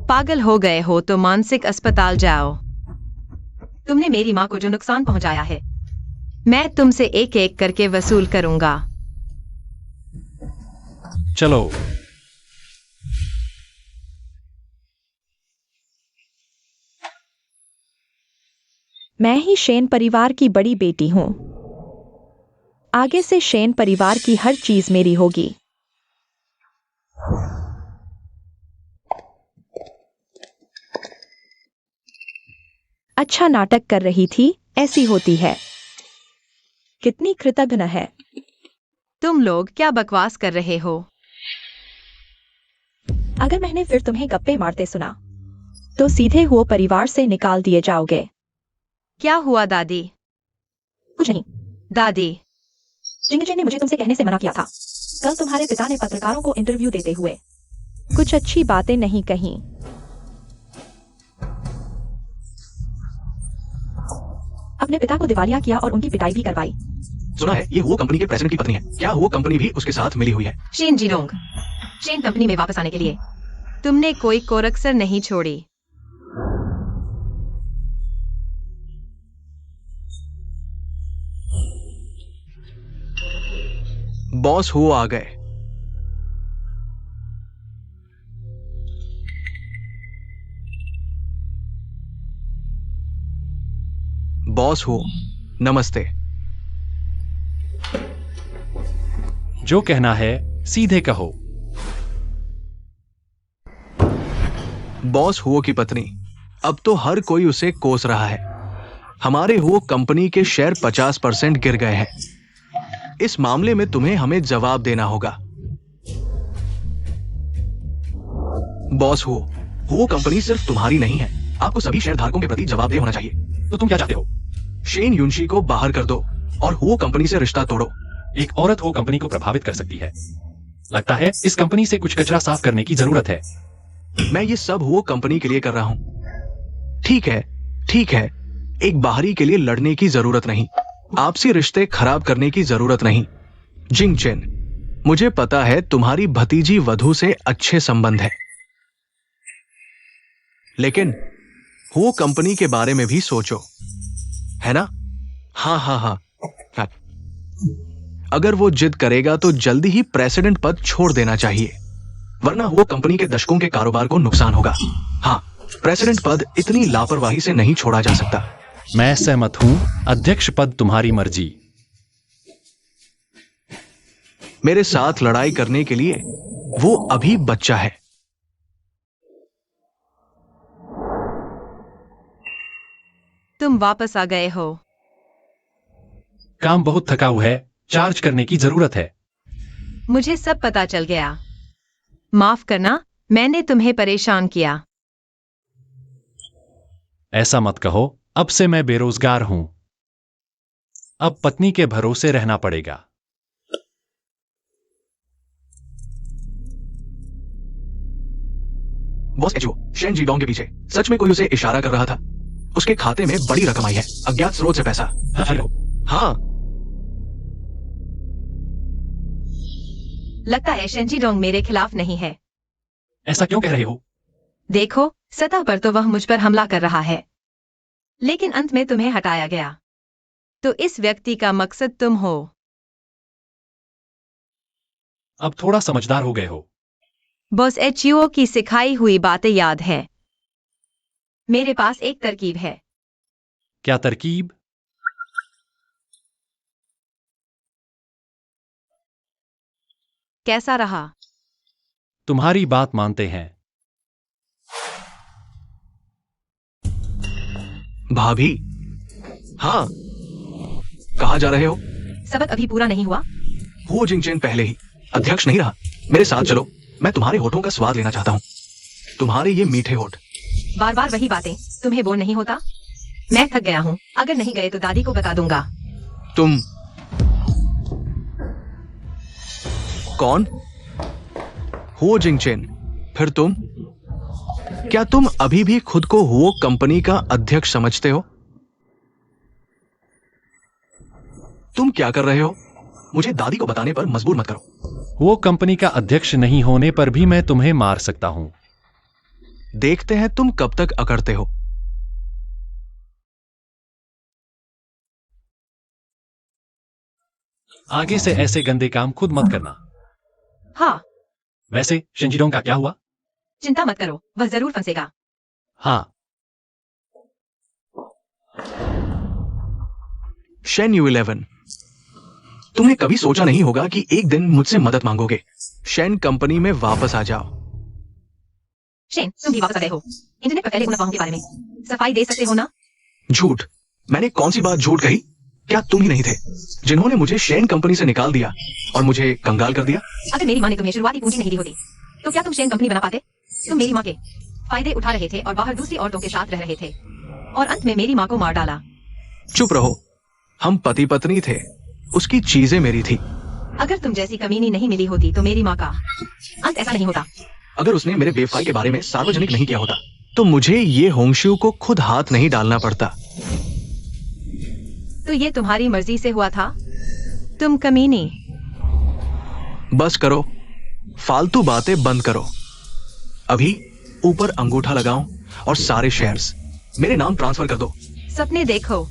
पागल हो गए हो तो मानसिक अस्पताल जाओ। तुमने मेरी माँ को जो नुकसान पहुंचाया है, मैं तुमसे एक एक करके वसूल करूंगा। चलो। मैं ही शेन परिवार की बड़ी बेटी हूं। आगे से शेन परिवार की हर चीज मेरी होगी। अच्छा नाटक कर रही थी, ऐसी होती है। कितनी कृतज्ञ है। तुम लोग क्या बकवास कर रहे हो? अगर मैंने फिर तुम्हें गप्पे मारते सुना तो सीधे हुए परिवार से निकाल दिए जाओगे। क्या हुआ दादी? कुछ नहीं। दादी, जिंगजे ने मुझे तुमसे कहने से मना किया था। कल तुम्हारे पिता ने पत्रकारों को इंटरव्यू देते हुए कुछ अच्छी बातें नहीं कही। अपने पिता को दिवालिया किया और उनकी पिटाई भी करवाई। सुना है ये वो कंपनी के प्रेसिडेंट की पत्नी है। क्या वो कंपनी भी उसके साथ मिली हुई है? शेन जीडोंग, शेन कंपनी में वापस आने के लिए तुमने कोई कोरक्सर नहीं छोड़ी। बॉस हो आ गए। बॉस हो, नमस्ते। जो कहना है सीधे कहो। बॉस हुओ की पत्नी, अब तो हर कोई उसे कोस रहा है। हमारे हुओ कंपनी के शेयर 50% गिर गए हैं। इस मामले में तुम्हें हमें जवाब देना होगा। बॉस हुओ कंपनी सिर्फ तुम्हारी नहीं है। आपको सभी शेयरधारकों के प्रति जवाबदेह होना चाहिए। तो तुम क्या चाहते हो? शेन युनशी को बाहर कर दो और हुओ कंपनी से रिश्ता तोड़ो। एक औरत हो कंपनी को प्रभावित कर सकती है। लगता है इस कंपनी से कुछ कचरा साफ करने की जरूरत है। मैं ये सब हुओ कंपनी के लिए कर रहा हूं। ठीक है, एक बाहरी के लिए लड़ने की जरूरत नहीं, आपसी रिश्ते खराब करने की जरूरत नहीं। जिंग चेन, मुझे पता है तुम्हारी भतीजी वधु से अच्छे संबंध है, लेकिन हुओ कंपनी के बारे में भी सोचो, है ना? हाँ। अगर वो जिद करेगा तो जल्दी ही प्रेसिडेंट पद छोड़ देना चाहिए, वरना वो कंपनी के दशकों के कारोबार को नुकसान होगा। हाँ, प्रेसिडेंट पद इतनी लापरवाही से नहीं छोड़ा जा सकता। मैं सहमत हूं। अध्यक्ष पद तुम्हारी मर्जी। मेरे साथ लड़ाई करने के लिए वो अभी बच्चा है। तुम वापस आ गए हो। काम बहुत थकाऊ है, चार्ज करने की जरूरत है। मुझे सब पता चल गया। माफ करना, मैंने तुम्हें परेशान किया। ऐसा मत कहो, अब से मैं बेरोजगार हूं। अब पत्नी के भरोसे रहना पड़ेगा। बॉस एचओ, शेन जीडोंग के पीछे सच में कोई उसे इशारा कर रहा था। उसके खाते में बड़ी रकम आई है, अज्ञात स्रोत से पैसा। हेलो। हाँ, लगता है शेन जीडोंग मेरे खिलाफ नहीं है। ऐसा क्यों कह रहे हो? देखो, सतह पर तो वह मुझ पर हमला कर रहा है, लेकिन अंत में तुम्हें हटाया गया। तो इस व्यक्ति का मकसद तुम हो। अब थोड़ा समझदार हो गए हो। बॉस एचओ की सिखाई हुई बातें याद है। मेरे पास एक तरकीब है। क्या तरकीब? कैसा रहा? तुम्हारी बात मानते हैं। भाभी। हाँ, कहाँ जा रहे हो? सबक अभी पूरा नहीं हुआ। वो जिंगचेन पहले ही अध्यक्ष नहीं रहा। मेरे साथ चलो, मैं तुम्हारे होठों का स्वाद लेना चाहता हूँ। तुम्हारे ये मीठे होठ। बार बार वही बातें, तुम्हें बोर नहीं होता? मैं थक गया हूँ। अगर नहीं गए तो दादी को बता दूंगा। तुम कौन हो? जिंगचेन, फिर तुम? क्या तुम अभी भी खुद को हुओ कंपनी का अध्यक्ष समझते हो? तुम क्या कर रहे हो? मुझे दादी को बताने पर मजबूर मत करो। वो कंपनी का अध्यक्ष नहीं होने पर भी मैं तुम्हें मार सकता हूं। देखते हैं तुम कब तक अकड़ते हो। आगे से ऐसे गंदे काम खुद मत करना। हाँ, वैसे शिंजीडोंग का क्या हुआ? चिंता मत करो, वह जरूर फंसेगा। हाँ। शेन यू11, तुमने कभी सोचा नहीं होगा कि एक दिन मुझसे मदद मांगोगे। शेन कंपनी में वापस आ जाओ। शेन, तुम भी वापस आ गए हो। इंटरनेट पर फैले उन अफवाहों के बारे में सफाई दे सकते हो ना? झूठ। मैंने कौन सी बात झूठ कही? क्या तुम ही नहीं थे जिन्होंने मुझे शेन कंपनी से निकाल दिया और मुझे कंगाल कर दिया? अगर मेरी माँ ने तुम्हें शुरुआती पूंजी नहीं दी होती तो क्या तुम शेन कंपनी बना पाते? तुम मेरी माँ के फायदे उठा रहे थे और बाहर दूसरी औरतों के साथ रह रहे थे और अंत में मेरी माँ को मार डाला। चुप रहो, हम पति पत्नी थे, उसकी चीजें मेरी थी। अगर तुम जैसी कमीनी नहीं मिली होती तो मेरी माँ का अंत ऐसा नहीं होता। अगर उसने मेरे बेवफाई के बारे में सार्वजनिक नहीं किया होता तो मुझे ये होंगशू को खुद हाथ नहीं डालना पड़ता। तो ये तुम्हारी मर्जी से हुआ था? तुम कमीनी। बस करो, फालतू बातें बंद करो। अभी ऊपर अंगूठा लगाओ और सारे शेयर्स मेरे नाम ट्रांसफर कर दो। सपने देखो।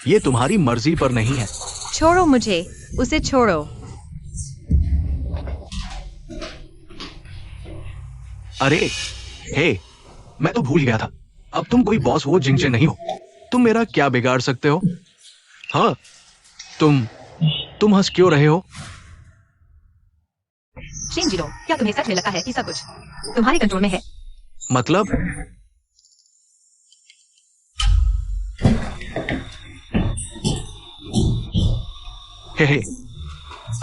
ये तुम्हारी मर्जी पर नहीं है। छोड़ो मुझे, उसे छोड़ो। अरे हे, मैं तो भूल ही गया था, अब तुम कोई बॉस हो, जिंगचे नहीं हो। तुम मेरा क्या बिगाड़ सकते हो? हाँ, तुम हंस क्यों रहे हो? शिनजिरो, क्या तुम्हें सच में लगता है कि सब कुछ तुम्हारे कंट्रोल में है? मतलब? हे,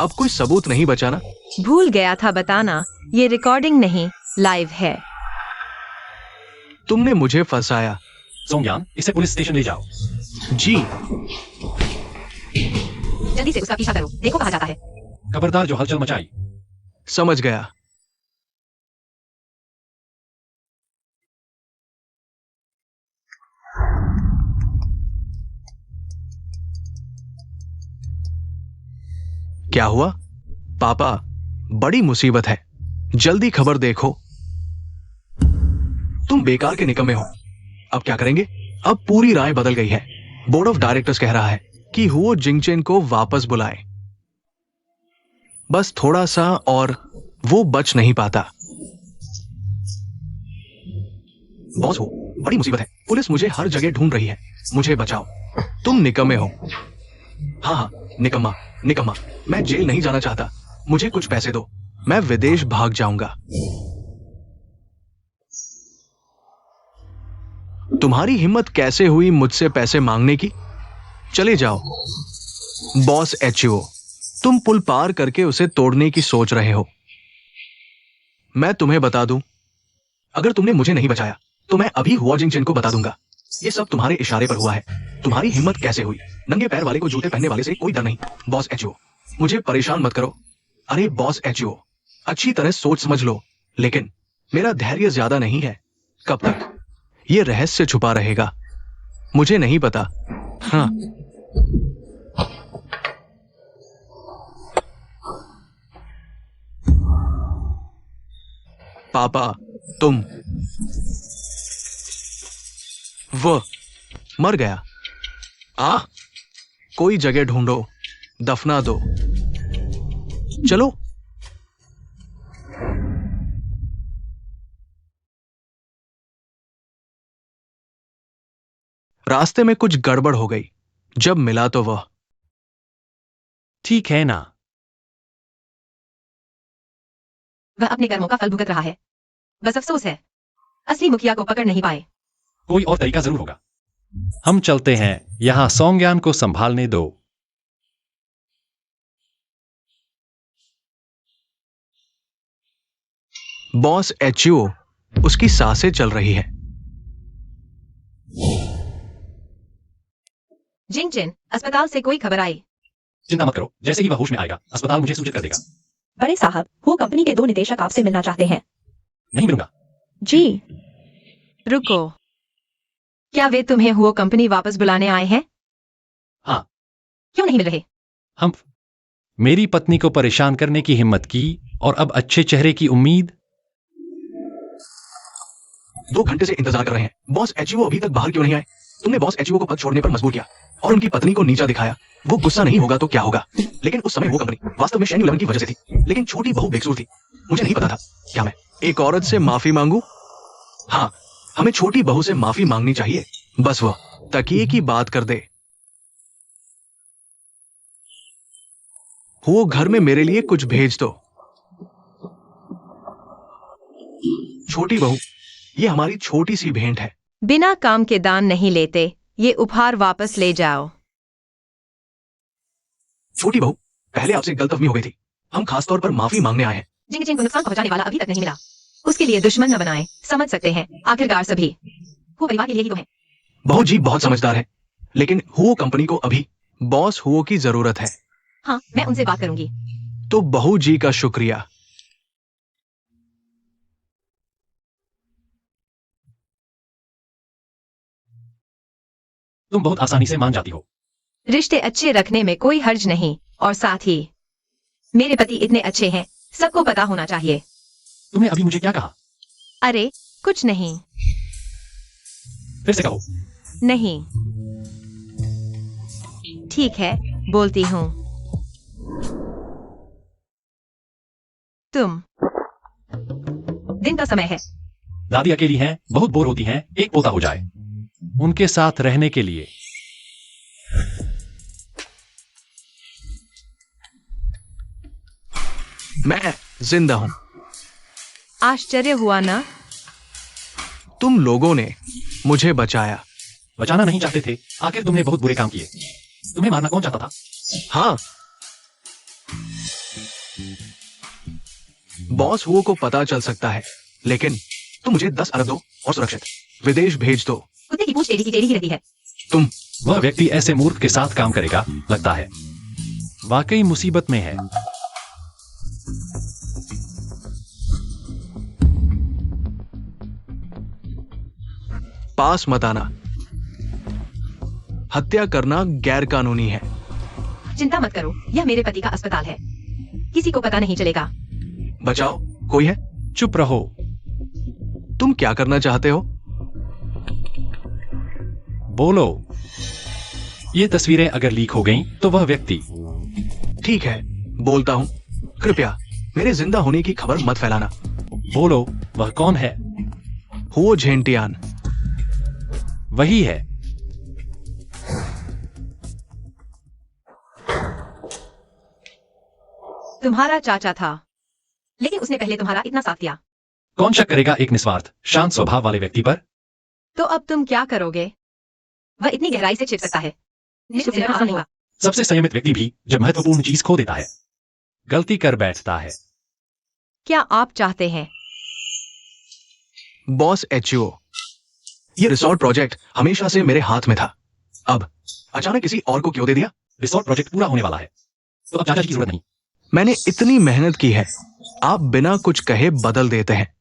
अब कोई सबूत नहीं बचा ना? भूल गया था बताना, ये रिकॉर्डिंग नहीं, लाइव है। तुमने मुझे फंसाया। सोंगयान, इसे पुलिस स्टेशन ले जाओ। जी। जल्दी से उसका पीछा करो, देखो कहाँ जाता है। खबरदार जो हलचल मचाई। समझ गया। क्या हुआ? पापा, बड़ी मुसीबत है, जल्दी खबर देखो। तुम बेकार के निकम्मे हो। अब क्या करेंगे? अब पूरी राय बदल गई है। बोर्ड ऑफ डायरेक्टर्स कह रहा है कि हुओ जिंगचेन को वापस बुलाए। बस थोड़ा सा और वो बच नहीं पाता। बॉस हो, बड़ी मुसीबत है, पुलिस मुझे हर जगह ढूंढ रही है, मुझे बचाओ। तुम निकम्मे हो। हाँ हाँ, निकम्मा निकम्मा। मैं जेल नहीं जाना चाहता, मुझे कुछ पैसे दो, मैं विदेश भाग जाऊंगा। तुम्हारी हिम्मत कैसे हुई मुझसे पैसे मांगने की? चले जाओ। बॉस एचओ, तुम पुल पार करके उसे तोड़ने की सोच रहे हो। मैं तुम्हें बता दूं, अगर तुमने मुझे नहीं बचाया तो मैं अभी हुआ जिंगचेन को बता दूंगा। ये सब तुम्हारे इशारे पर हुआ है। तुम्हारी हिम्मत कैसे हुई? नंगे पैर वाले को जूते पहनने वाले से कोई डर नहीं। बॉस एचओ, मुझे परेशान मत करो। अरे बॉस एचओ, अच्छी तरह सोच समझ लो, लेकिन मेरा धैर्य ज्यादा नहीं है। कब तक ये रहस्य छुपा रहेगा मुझे नहीं पता। हाँ, पापा, तुम वो मर गया। कोई जगह ढूंढो, दफना दो। चलो। रास्ते में कुछ गड़बड़ हो गई, जब मिला तो वह। ठीक है ना? वह अपने कर्मों का फल भुगत रहा है। बस अफसोस है, असली मुखिया को पकड़ नहीं पाए। कोई और तरीका जरूर होगा। हम चलते हैं, यहां सोंगयान को संभालने दो। बॉस एचओ, उसकी सांसें चल रही है। जिंगचेन, अस्पताल से कोई खबर आई? चिंता मत करो, जैसे ही वह होश में आएगा अस्पताल मुझे सूचित कर देगा। बड़े साहब, वो कंपनी के 2 निदेशक आपसे मिलना चाहते हैं। नहीं मिलूंगा। जी। रुको, क्या वे तुम्हें हुआ कंपनी वापस बुलाने आए हैं? हाँ। क्यों नहीं मिल रहे? हम मेरी पत्नी को परेशान करने की हिम्मत की और अब अच्छे चेहरे की उम्मीद। 2 घंटे से इंतजार कर रहे हैं। बॉस एचओ अभी तक बाहर क्यों नहीं आए? तुमने बॉस एचओ को पद छोड़ने पर मजबूर किया और उनकी पत्नी को नीचा दिखाया। वो गुस्सा नहीं होगा तो क्या होगा? लेकिन उस समय वो कंपनी वास्तव में शेन 11 की वजह से थी, लेकिन छोटी बहू बेकसूर थी। मुझे नहीं पता था। क्या मैं एक औरत से माफी मांगू? हाँ, हमें छोटी बहू से माफी मांगनी चाहिए। बस वह तकिए की बात कर दे। वो घर में मेरे लिए कुछ भेज दो। छोटी बहू, ये हमारी छोटी सी भेंट है। बिना काम के दान नहीं लेते, ये उपहार वापस ले जाओ। छोटी बहू, पहले आपसे गलतफहमी हो गई थी। हम खासतौर पर माफी मांगने आए हैं। जिंग जिंग को नुकसान पहुंचाने वाला अभी तक नहीं मिला। उसके लिए दुश्मन न बनाए, समझ सकते हैं। आखिरकार सभी वो परिवार के लिए ही तो है। बहू जी बहुत समझदार है, लेकिन हुओ कंपनी को अभी बॉस हुओ की जरूरत है। हाँ, मैं उनसे बात करूंगी। तो बहू जी का शुक्रिया। तुम बहुत आसानी से मान जाती हो। रिश्ते अच्छे रखने में कोई हर्ज नहीं, और साथ ही मेरे पति इतने अच्छे हैं, सबको पता होना चाहिए। तुमने अभी मुझे क्या कहा? अरे कुछ नहीं। फिर से कहो। नहीं। ठीक है, बोलती हूँ। तुम। दिन का समय है। दादी अकेली हैं, बहुत बोर होती हैं, एक पोता हो जाए उनके साथ रहने के लिए। मैं जिंदा हूं। आश्चर्य हुआ ना? तुम लोगों ने मुझे बचाया। बचाना नहीं चाहते थे, आखिर तुमने बहुत बुरे काम किए। तुम्हें मारना कौन चाहता था? हाँ, बॉस हुओ को पता चल सकता है, लेकिन तुम मुझे 10 अरब दो और सुरक्षित विदेश भेज दो। कुत्ते की पूंछ टेढ़ी की टेढ़ी ही रहती है। तुम। वह व्यक्ति ऐसे मूर्ख के साथ काम करेगा, लगता है। वाकई मुसीबत में है। पास मत आना। हत्या करना गैर कानूनी है। चिंता मत करो, यह मेरे पति का अस्पताल है, किसी को पता नहीं चलेगा। बचाओ, कोई है? चुप रहो। तुम क्या करना चाहते हो? बोलो। ये तस्वीरें अगर लीक हो गईं, तो वह व्यक्ति। ठीक है, बोलता हूं। कृपया मेरे जिंदा होने की खबर मत फैलाना। बोलो, वह कौन है? हुओ झेंटियान। वही है। तुम्हारा चाचा था, लेकिन उसने पहले तुम्हारा इतना साथ दिया। कौन शक करेगा एक निस्वार्थ, शांत स्वभाव वाले व्यक्ति पर? तो अब तुम क्या करोगे? वह इतनी गहराई से छिप सकता है, निश्चित से आसान होगा। सबसे संयमित व्यक्ति भी जब महत्वपूर्ण चीज खो देता है, गलती कर बैठता है। क्या आप चाहते हैं? बॉस एचओ, ये रिसोर्ट प्रोजेक्ट हमेशा से मेरे हाथ में था, अब अचानक किसी और को क्यों दे दिया? रिसोर्ट प्रोजेक्ट पूरा होने वाला है, तो अब चाचा जी की जरूरत नहीं। मैंने इतनी मेहनत की है, आप बिना कुछ कहे बदल देते हैं।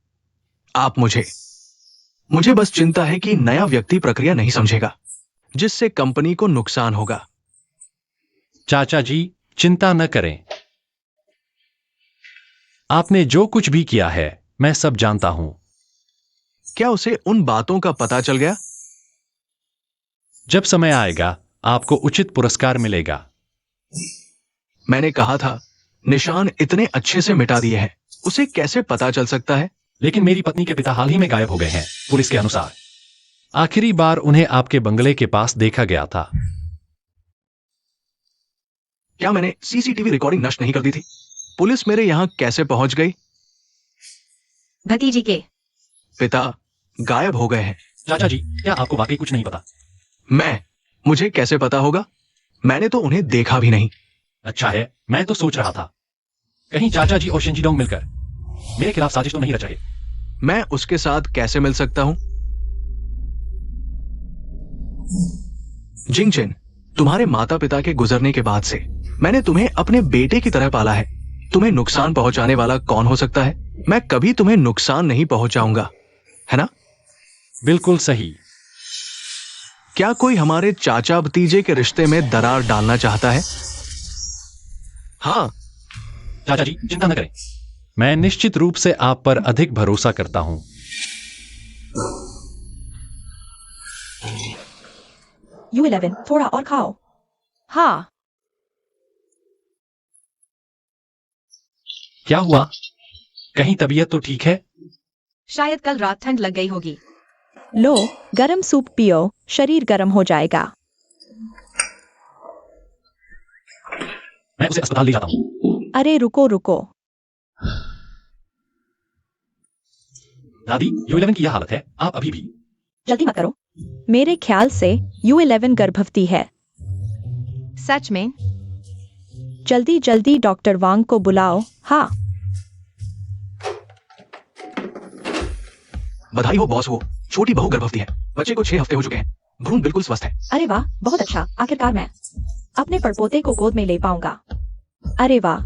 आप मुझे बस चिंता है कि नया व्यक्ति प्रक्रिया नहीं समझेगा, जिससे कंपनी को नुकसान होगा। चाचा जी, चिंता न करें। आपने जो कुछ भी किया है, मैं सब जानता हूं। क्या उसे उन बातों का पता चल गया? जब समय आएगा, आपको उचित पुरस्कार मिलेगा। मैंने कहा था, निशान इतने अच्छे से मिटा दिए हैं, उसे कैसे पता चल सकता है? लेकिन मेरी पत्नी के पिता हाल ही में गायब हो गए हैं, पुलिस के अनुसार। आखिरी बार उन्हें आपके बंगले के पास देखा गया था। क्या मैंने सीसीटीवी रिकॉर्डिंग नष्ट नहीं कर दी थी? पुलिस मेरे यहां कैसे पहुंच गई? भतीजी के पिता गायब हो गए हैं। चाचा जी, क्या आपको वाकई कुछ नहीं पता? मुझे कैसे पता होगा? मैंने तो उन्हें देखा भी नहीं। अच्छा है, मैं तो सोच रहा था कहीं चाचा जी और शिंजीडोंग मिलकर मेरे खिलाफ साजिश तो नहीं रच रहे। मैं उसके साथ कैसे मिल सकता हूं? जिंगचिन, तुम्हारे माता पिता के गुजरने के बाद से मैंने तुम्हें अपने बेटे की तरह पाला है। तुम्हें नुकसान पहुंचाने वाला कौन हो सकता है? मैं कभी तुम्हें नुकसान नहीं पहुंचाऊंगा, है ना? बिल्कुल सही। क्या कोई हमारे चाचा भतीजे के रिश्ते में दरार डालना चाहता है? हाँ। चाचा जी, चिंता न करें। मैं निश्चित रूप से आप पर अधिक भरोसा करता हूं। U11, थोड़ा और खाओ। हाँ। क्या हुआ? कहीं तबीयत तो ठीक है? शायद कल रात ठंड लग गई होगी। लो, गरम सूप पियो, शरीर गर्म हो जाएगा। मैं उसे अस्पताल ले जाता हूं। अरे रुको रुको। दादी, U11 की यह हालत है, आप अभी भी। जल्दी मत करो। मेरे ख्याल से U11 गर्भवती है। सच में? जल्दी जल्दी डॉक्टर वांग को बुलाओ। हाँ। बधाई हो बॉस, वो छोटी बहू गर्भवती है। बच्चे को 6 हफ्ते हो चुके हैं। भ्रूण बिल्कुल स्वस्थ है। अरे वाह, बहुत अच्छा। आखिरकार मैं अपने परपोते को गोद में ले पाऊंगा। अरे वाह।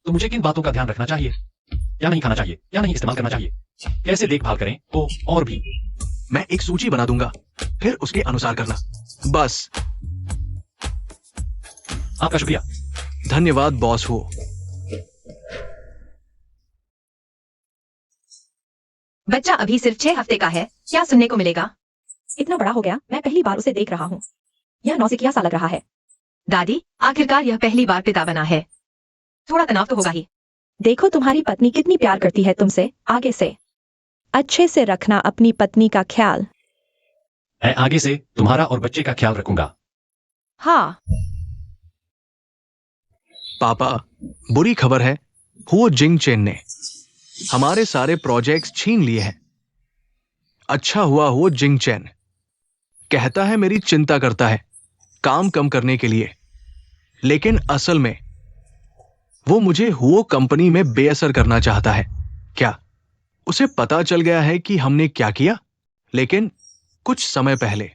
तो मुझे किन बातों का ध्यान रखना चाहिए? क्या नहीं खाना चाहिए, क्या नहीं इस्तेमाल करना चाहिए, कैसे देखभाल करें, और भी। मैं एक सूची बना दूंगा, फिर उसके अनुसार करना। बस। आपका शुक्रिया। धन्यवाद बॉस हो। बच्चा अभी सिर्फ 6 हफ्ते का है। क्या सुनने को मिलेगा? इतना बड़ा हो गया, मैं पहली बार उसे देख रहा हूँ। यह नौसिखिया सा लग रहा है। दादी, आखिरकार यह पहली बार पिता बना है। थोड़ा तनाव तो होगा ही। देखो तुम्हारी पत्नी कितनी प्यार करती है तुमसे। आगे से अच्छे से रखना अपनी पत्नी का ख्याल। मैं आगे से तुम्हारा और बच्चे का ख्याल रखूंगा। हाँ। पापा, बुरी खबर है, हुओ जिंग चेन ने हमारे सारे प्रोजेक्ट्स छीन लिए हैं। अच्छा हुआ हुओ जिंग चेन कहता है मेरी चिंता करता है काम कम करने के लिए, लेकिन असल में वो मुझे हुओ कंपनी में बेअसर करना चाहता है। क्या उसे पता चल गया है कि हमने क्या किया? लेकिन कुछ समय पहले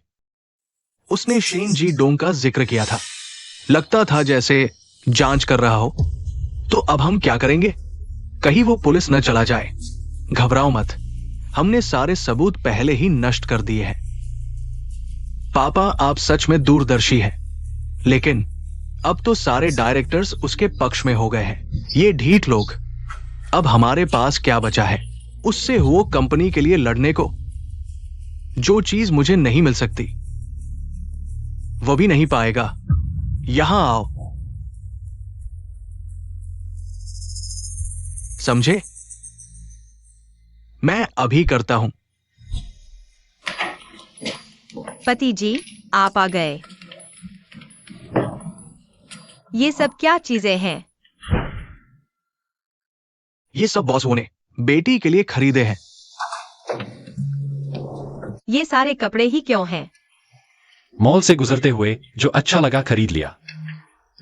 उसने शीन जी डोंग का जिक्र किया था। लगता था जैसे जांच कर रहा हो। तो अब हम क्या करेंगे? कहीं वो पुलिस न चला जाए। घबराओ मत, हमने सारे सबूत पहले ही नष्ट कर दिए हैं। पापा, आप सच में दूरदर्शी हैं, लेकिन अब तो सारे डायरेक्टर्स उसके पक्ष में हो गए हैं। ये ढीठ लोग। अब हमारे पास क्या बचा है उससे वो कंपनी के लिए लड़ने को? जो चीज मुझे नहीं मिल सकती वो भी नहीं पाएगा। यहां आओ, समझे? मैं अभी करता हूं। पति जी, आप आ गए। ये सब क्या चीजें हैं? ये सब बॉस ने बेटी के लिए खरीदे हैं। ये सारे कपड़े ही क्यों हैं? मॉल से गुजरते हुए जो अच्छा लगा खरीद लिया।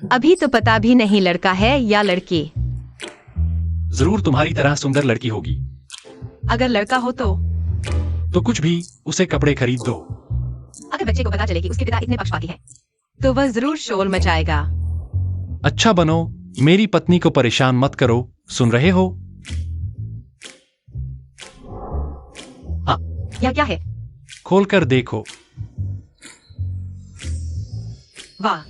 अभी तो पता भी नहीं लड़का है या लड़की। जरूर तुम्हारी तरह सुंदर लड़की होगी। अगर लड़का हो तो कुछ भी, उसे कपड़े खरीद दो। अगर बच्चे को पता चले कि उसके पिता इतने पक्षपाती हैं, तो वह जरूर शोर मचाएगा। अच्छा बनो, मेरी पत्नी को परेशान मत करो, सुन रहे हो? हाँ, यह क्या है? खोलकर देखो। वाह,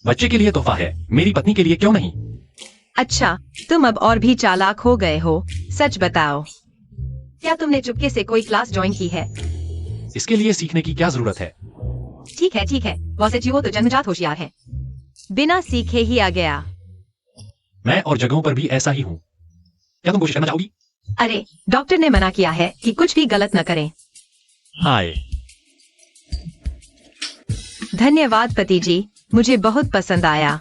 बच्चे के लिए तोहफा है, मेरी पत्नी के लिए क्यों नहीं? अच्छा, तुम अब और भी चालाक हो गए हो। सच बताओ, क्या तुमने चुपके से कोई क्लास ज्वाइन की है? इसके लिए सीखने की क्या जरूरत है? ठीक है, वैसे जीवो तो जन्मजात होशियार है। बिना सीखे ही आ गया। मैं और जगहों पर भी ऐसा ही हूँ। क्या तुम कोशिश करना चाहोगी? अरे, डॉक्टर ने मना किया है कि कुछ भी गलत न करें। हाय। धन्यवाद पति जी, मुझे बहुत पसंद आया।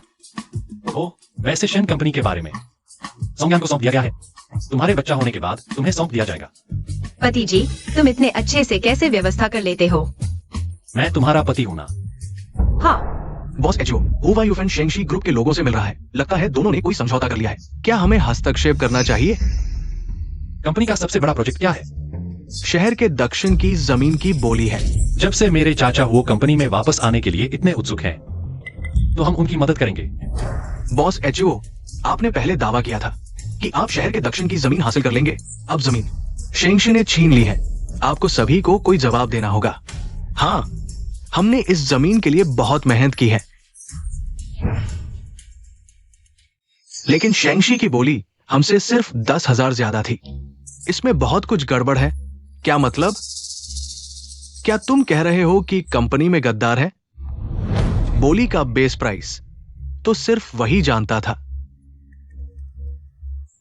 ओ, वैसे शन कंपनी के बारे में संज्ञान को सौंप दिया गया है। तुम्हारे बच्चा होने के बाद तुम्हें सौंप दिया जाएगा। पति जी, तुम इतने अच्छे से कैसे व्यवस्था कर लेते हो? मैं तुम्हारा पति हूं ना। हाँ। बॉस एचओ, हुआ यूफेन शेंगशी ग्रुप के लोगों से मिल रहा है। लगता है दोनों ने कोई समझौता कर लिया है। क्या हमें हस्तक्षेप करना चाहिए? कंपनी का सबसे बड़ा प्रोजेक्ट क्या है? शहर के दक्षिण की जमीन की बोली है। जब से मेरे चाचा वो कंपनी में वापस आने के लिए इतने उत्सुक हैं, तो हम उनकी मदद करेंगे। बॉस एचओ, आपने पहले दावा किया था कि आप शहर के दक्षिण की जमीन हासिल कर लेंगे। अब जमीन शेंगशी ने छीन ली है। आपको सभी को कोई जवाब देना होगा। हाँ, हमने इस जमीन के लिए बहुत मेहनत की है, लेकिन शेंगशी की बोली हमसे सिर्फ 10,000 ज्यादा थी। इसमें बहुत कुछ गड़बड़ है। क्या मतलब? क्या तुम कह रहे हो कि कंपनी में गद्दार है? बोली का बेस प्राइस तो सिर्फ वही जानता था।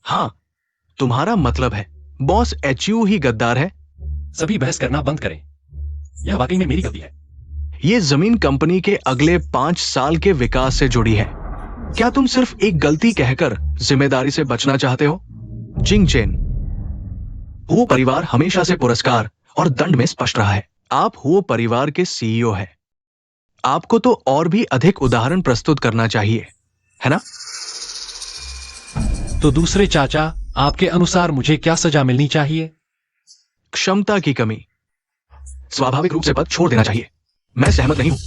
हाँ, तुम्हारा मतलब है बॉस एचयू ही गद्दार है? सभी बहस करना बंद करें। यह वाकई में मेरी गलती है। ये जमीन कंपनी के अगले 5 साल के विकास से जुड़ी है। क्या तुम सिर्फ एक गलती कहकर जिम्मेदारी से बचना चाहते हो? जिंग चेन, वो परिवार हमेशा से पुरस्कार और दंड में स्पष्ट रहा है। आप वो परिवार के सीईओ हैं। आपको तो और भी अधिक उदाहरण प्रस्तुत करना चाहिए। है ना? तो दूसरे चाचा, आपके अनुसार मुझे क्या सजा मिलनी चाहिए? क्षमता की कमी। स्वाभाविक रूप से पद छोड़ देना चाहिए। मैं सहमत नहीं हूं।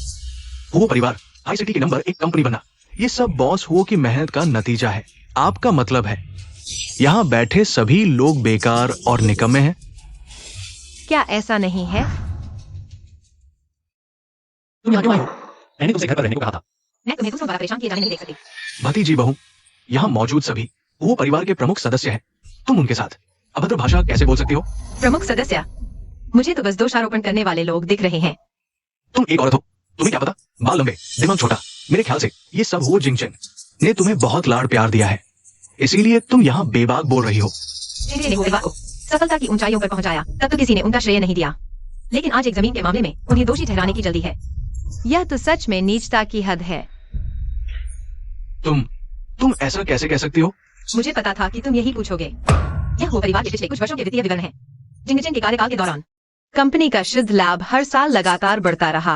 वो परिवार, हाई सिटी की नंबर 1 कंपनी बना, ये सब बॉस हुओ की मेहनत का नतीजा है। आपका मतलब है यहां बैठे सभी लोग बेकार और निकम्मे हैं? क्या ऐसा नहीं है? तुम यहाँ क्यों आई हो? मैंने तुमसे घर पर रहने को कहा था। मैं तुम्हें दूसरों द्वारा परेशान किए जाने नहीं देख सकती। भतीजी बहू, यहां मौजूद सभी वो परिवार के प्रमुख सदस्य हैं। तुम उनके साथ अभद्र भाषा कैसे बोल सकती हो? प्रमुख सदस्य? मुझे तो बस दोषारोपण करने वाले लोग दिख रहे हैं। तुम एक औरत हो, तुम्हें क्या पता? बाल लंबे, दिमाग छोटा। मेरे ख्याल से ये सब वो जिंगचेन ने तुम्हें बहुत लाड़ प्यार दिया है, इसीलिए तुम यहाँ बेबाक बोल रही हो। जिन्हें ने परिवार को सफलता की ऊंचाइयों पर पहुंचाया, तब तो किसी ने उनका श्रेय नहीं दिया, लेकिन आज एक जमीन के मामले में उन्हें दोषी ठहराने की जल्दी है। यह तो सच में नीचता की हद है। तुम ऐसा कैसे कह सकती हो? मुझे पता था कि तुम यही पूछोगे। यह वो परिवार के पिछले कुछ वर्षों के वित्तीय विवरण है। जिंगचेन के कार्यकाल के दौरान कंपनी का शुद्ध लाभ हर साल लगातार बढ़ता रहा,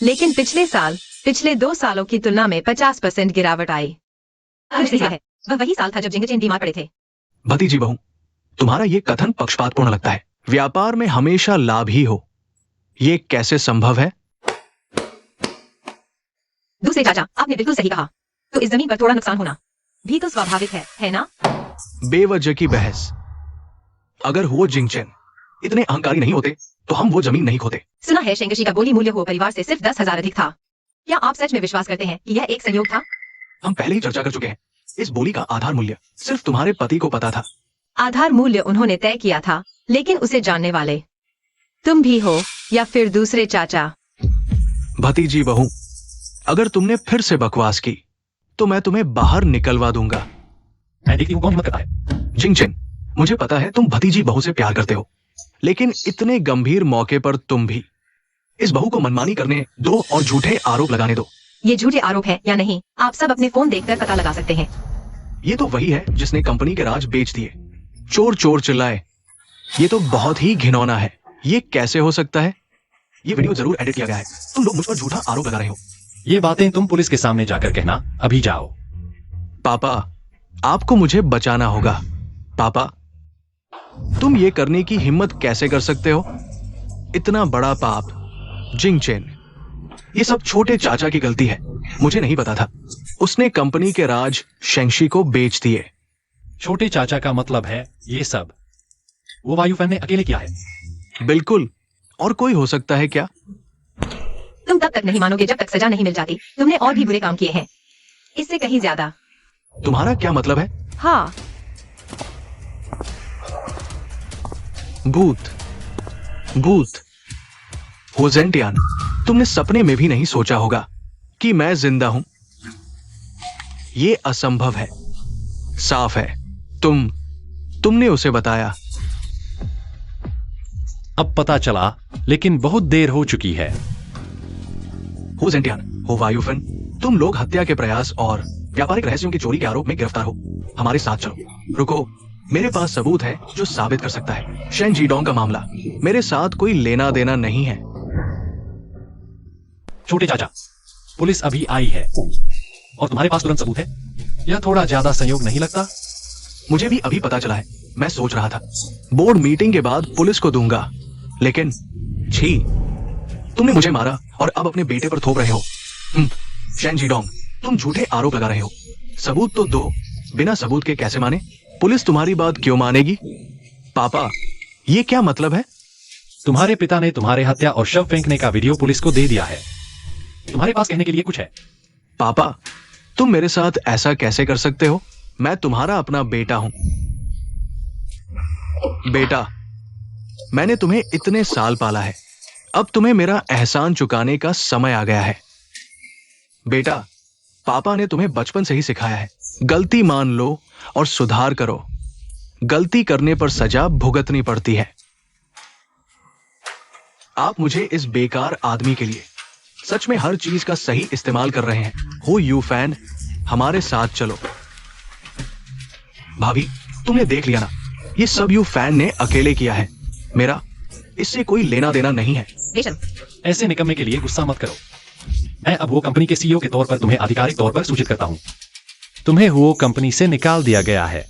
लेकिन पिछले 2 सालों की तुलना में 50% गिरावट आई। है वह वही साल था जब जिंगचेन बीमार पड़े थे। भतीजी बहू, तुम्हारा ये कथन पक्षपातपूर्ण लगता है। व्यापार में हमेशा लाभ ही हो, ये कैसे संभव है? दूसरे चाचा, आपने बिल्कुल सही कहा। तो इस जमीन पर थोड़ा नुकसान होना भी तो स्वाभाविक है ना? बेवजह की बहस। अगर वो जिंगचेन इतने अहंकारी नहीं होते तो हम वो जमीन नहीं खोते। सुना है शेंगशी का बोली मूल्य हुआ परिवार से सिर्फ 10,000 अधिक था। क्या आप सच में विश्वास करते हैं कि यह एक संयोग था? हम पहले ही चर्चा कर चुके हैं। इस बोली का आधार मूल्य सिर्फ तुम्हारे पति को पता था। आधार मूल्य उन्होंने तय किया था, लेकिन उसे जानने वाले तुम भी हो या फिर दूसरे चाचा। भतीजी बहू, अगर तुमने फिर से बकवास की तो मैं तुम्हें बाहर निकलवा दूंगा। मैं देखती हूँ कौन हिम्मत करता है। जिंगचेन, मुझे पता है तुम भतीजी बहू से प्यार करते हो, लेकिन इतने गंभीर मौके पर तुम भी इस बहू को मनमानी करने दो और झूठे आरोप लगाने दो। ये झूठे आरोप है या नहीं, आप सब अपने फोन देखकर पता लगा सकते हैं। ये तो वही है जिसने कंपनी के राज बेच दिए। चोर चोर चिल्लाए। ये तो बहुत ही घिनौना है। ये कैसे हो सकता है? ये वीडियो जरूर एडिट किया गया है। तुम लोग मुझ पर झूठा आरोप लगा रहे हो। ये बातें तुम पुलिस के सामने जाकर कहना। अभी जाओ। पापा, आपको मुझे बचाना होगा। पापा, तुम ये करने की हिम्मत कैसे कर सकते हो? इतना बड़ा पाप। जिंगचेन, ये सब छोटे चाचा की गलती है। मुझे नहीं पता था। उसने कंपनी के राज शेंगशी को बेच दिए। छोटे चाचा का मतलब है ये सब वो वायुफैन ने अकेले किया है। बिल्कुल, और कोई हो सकता है क्या? तुम तब तक नहीं मानोगे जब तक सजा नहीं मिल जाती। तुमने और भी बुरे काम किए हैं, इससे कहीं ज्यादा। तुम्हारा क्या मतलब है? हाँ, भूत होजेंटियान, तुमने सपने में भी नहीं सोचा होगा कि मैं जिंदा हूं। ये असंभव है। साफ है तुमने उसे बताया। अब पता चला, लेकिन बहुत देर हो चुकी है। होजेंटियान, हो वायुफन, तुम लोग हत्या के प्रयास और व्यापारिक रहस्यों की चोरी के आरोप में गिरफ्तार हो। हमारे साथ चलो। रुको, मेरे पास सबूत है जो साबित कर सकता है। शेन जीडोंग का मामला मेरे साथ कोई लेना देना नहीं है। छोटे चाचा, पुलिस अभी आई है और तुम्हारे पास तुरंत सबूत है। यह थोड़ा ज्यादा संयोग नहीं लगता? मुझे भी अभी पता चला है। मैं सोच रहा था बोर्ड मीटिंग के बाद पुलिस को दूंगा, लेकिन छी, तुमने मुझे मारा और अब अपने बेटे पर थोप रहे हो। शेन जीडोंग, तुम झूठे आरोप लगा रहे हो। सबूत तो दो। बिना सबूत के कैसे माने? पुलिस तुम्हारी बात क्यों मानेगी? पापा, ये क्या मतलब है? तुम्हारे पिता ने तुम्हारे हत्या और शव फेंकने का वीडियो पुलिस को दे दिया है। तुम्हारे पास कहने के लिए कुछ है? पापा, तुम मेरे साथ ऐसा कैसे कर सकते हो? मैं तुम्हारा अपना बेटा हूं। बेटा, मैंने तुम्हें इतने साल पाला है। अब तुम्हें मेरा एहसान चुकाने का समय आ गया है। बेटा, पापा ने तुम्हें बचपन से ही सिखाया है, गलती मान लो और सुधार करो। गलती करने पर सजा भुगतनी पड़ती है। आप मुझे इस बेकार आदमी के लिए सच में हर चीज का सही इस्तेमाल कर रहे हैं। हो यू फैन, हमारे साथ चलो। भाभी, तुमने देख लिया ना, ये सब यू फैन ने अकेले किया है। मेरा इससे कोई लेना देना नहीं है। रेशम, ऐसे निकम्मे के लिए गुस्सा मत करो। मैं अब वो कंपनी के सीईओ के तौर पर तुम्हें आधिकारिक तौर पर सूचित करता हूँ। तुम्हें वो कंपनी से निकाल दिया गया है।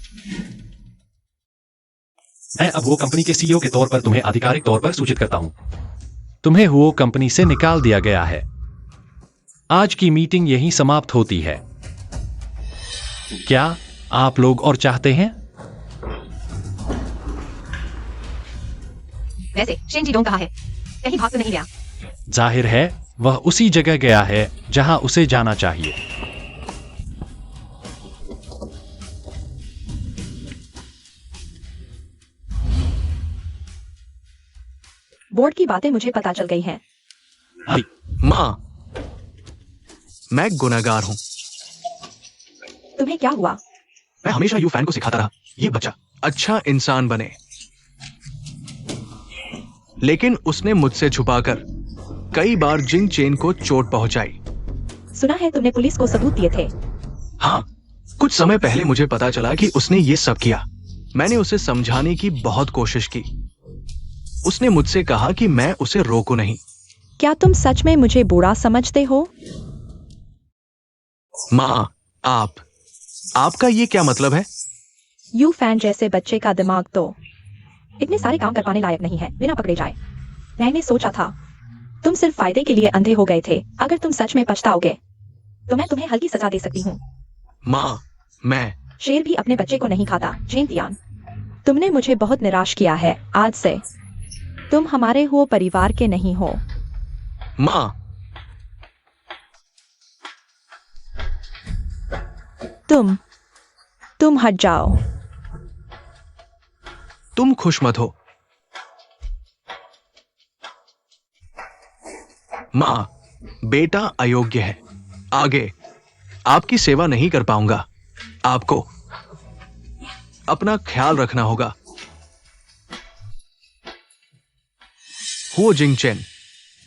मैं अब वो कंपनी के सीईओ के तौर पर तुम्हें आधिकारिक तौर पर सूचित करता हूँ। तुम्हें वो कंपनी से निकाल दिया गया है। आज की मीटिंग यहीं समाप्त होती है। क्या आप लोग और चाहते हैं? वैसे शेनजी डोंग कहाँ है? कहीं भाग तो नहीं गया? जाहिर है वह उसी जगह गया है जहां उसे जाना चाहिए। बोर्ड की बातें मुझे पता चल गई हैं। हाँ, माँ, मैं गुनहगार हूं। तुम्हें क्या हुआ? मैं हमेशा यू फैन को सिखाता रहा, ये बच्चा अच्छा इंसान बने, लेकिन उसने मुझसे छुपाकर कई बार जिंग चेन को चोट पहुंचाई। सुना है तुमने पुलिस को सबूत दिए थे। हाँ, कुछ समय पहले मुझे पता चला कि उसने ये सब किया। मैंने उसे समझाने की बहुत कोशिश की। उसने मुझसे कहा कि मैं उसे रोकूं नहीं। क्या तुम सच में मुझे बुरा समझते हो? माँ, आपका ये क्या मतलब है? यू फैन जैसे बच्चे का दिमाग तो इतने सारे काम कर पाने लायक नहीं है बिना पकड़े जाए। मैंने सोचा था तुम सिर्फ फायदे के लिए अंधे हो गए थे। अगर तुम सच में पछताओगे तो मैं तुम्हें हल्की सजा दे सकती हूँ। माँ, मैं शेर भी अपने बच्चे को नहीं खाता। जेन तियान, तुमने मुझे बहुत निराश किया है। आज से तुम हमारे हो परिवार के नहीं हो। माँ, तुम हट जाओ। तुम खुश मत हो। माँ, बेटा अयोग्य है। आगे आपकी सेवा नहीं कर पाऊंगा। आपको अपना ख्याल रखना होगा। हो जिंगचेन,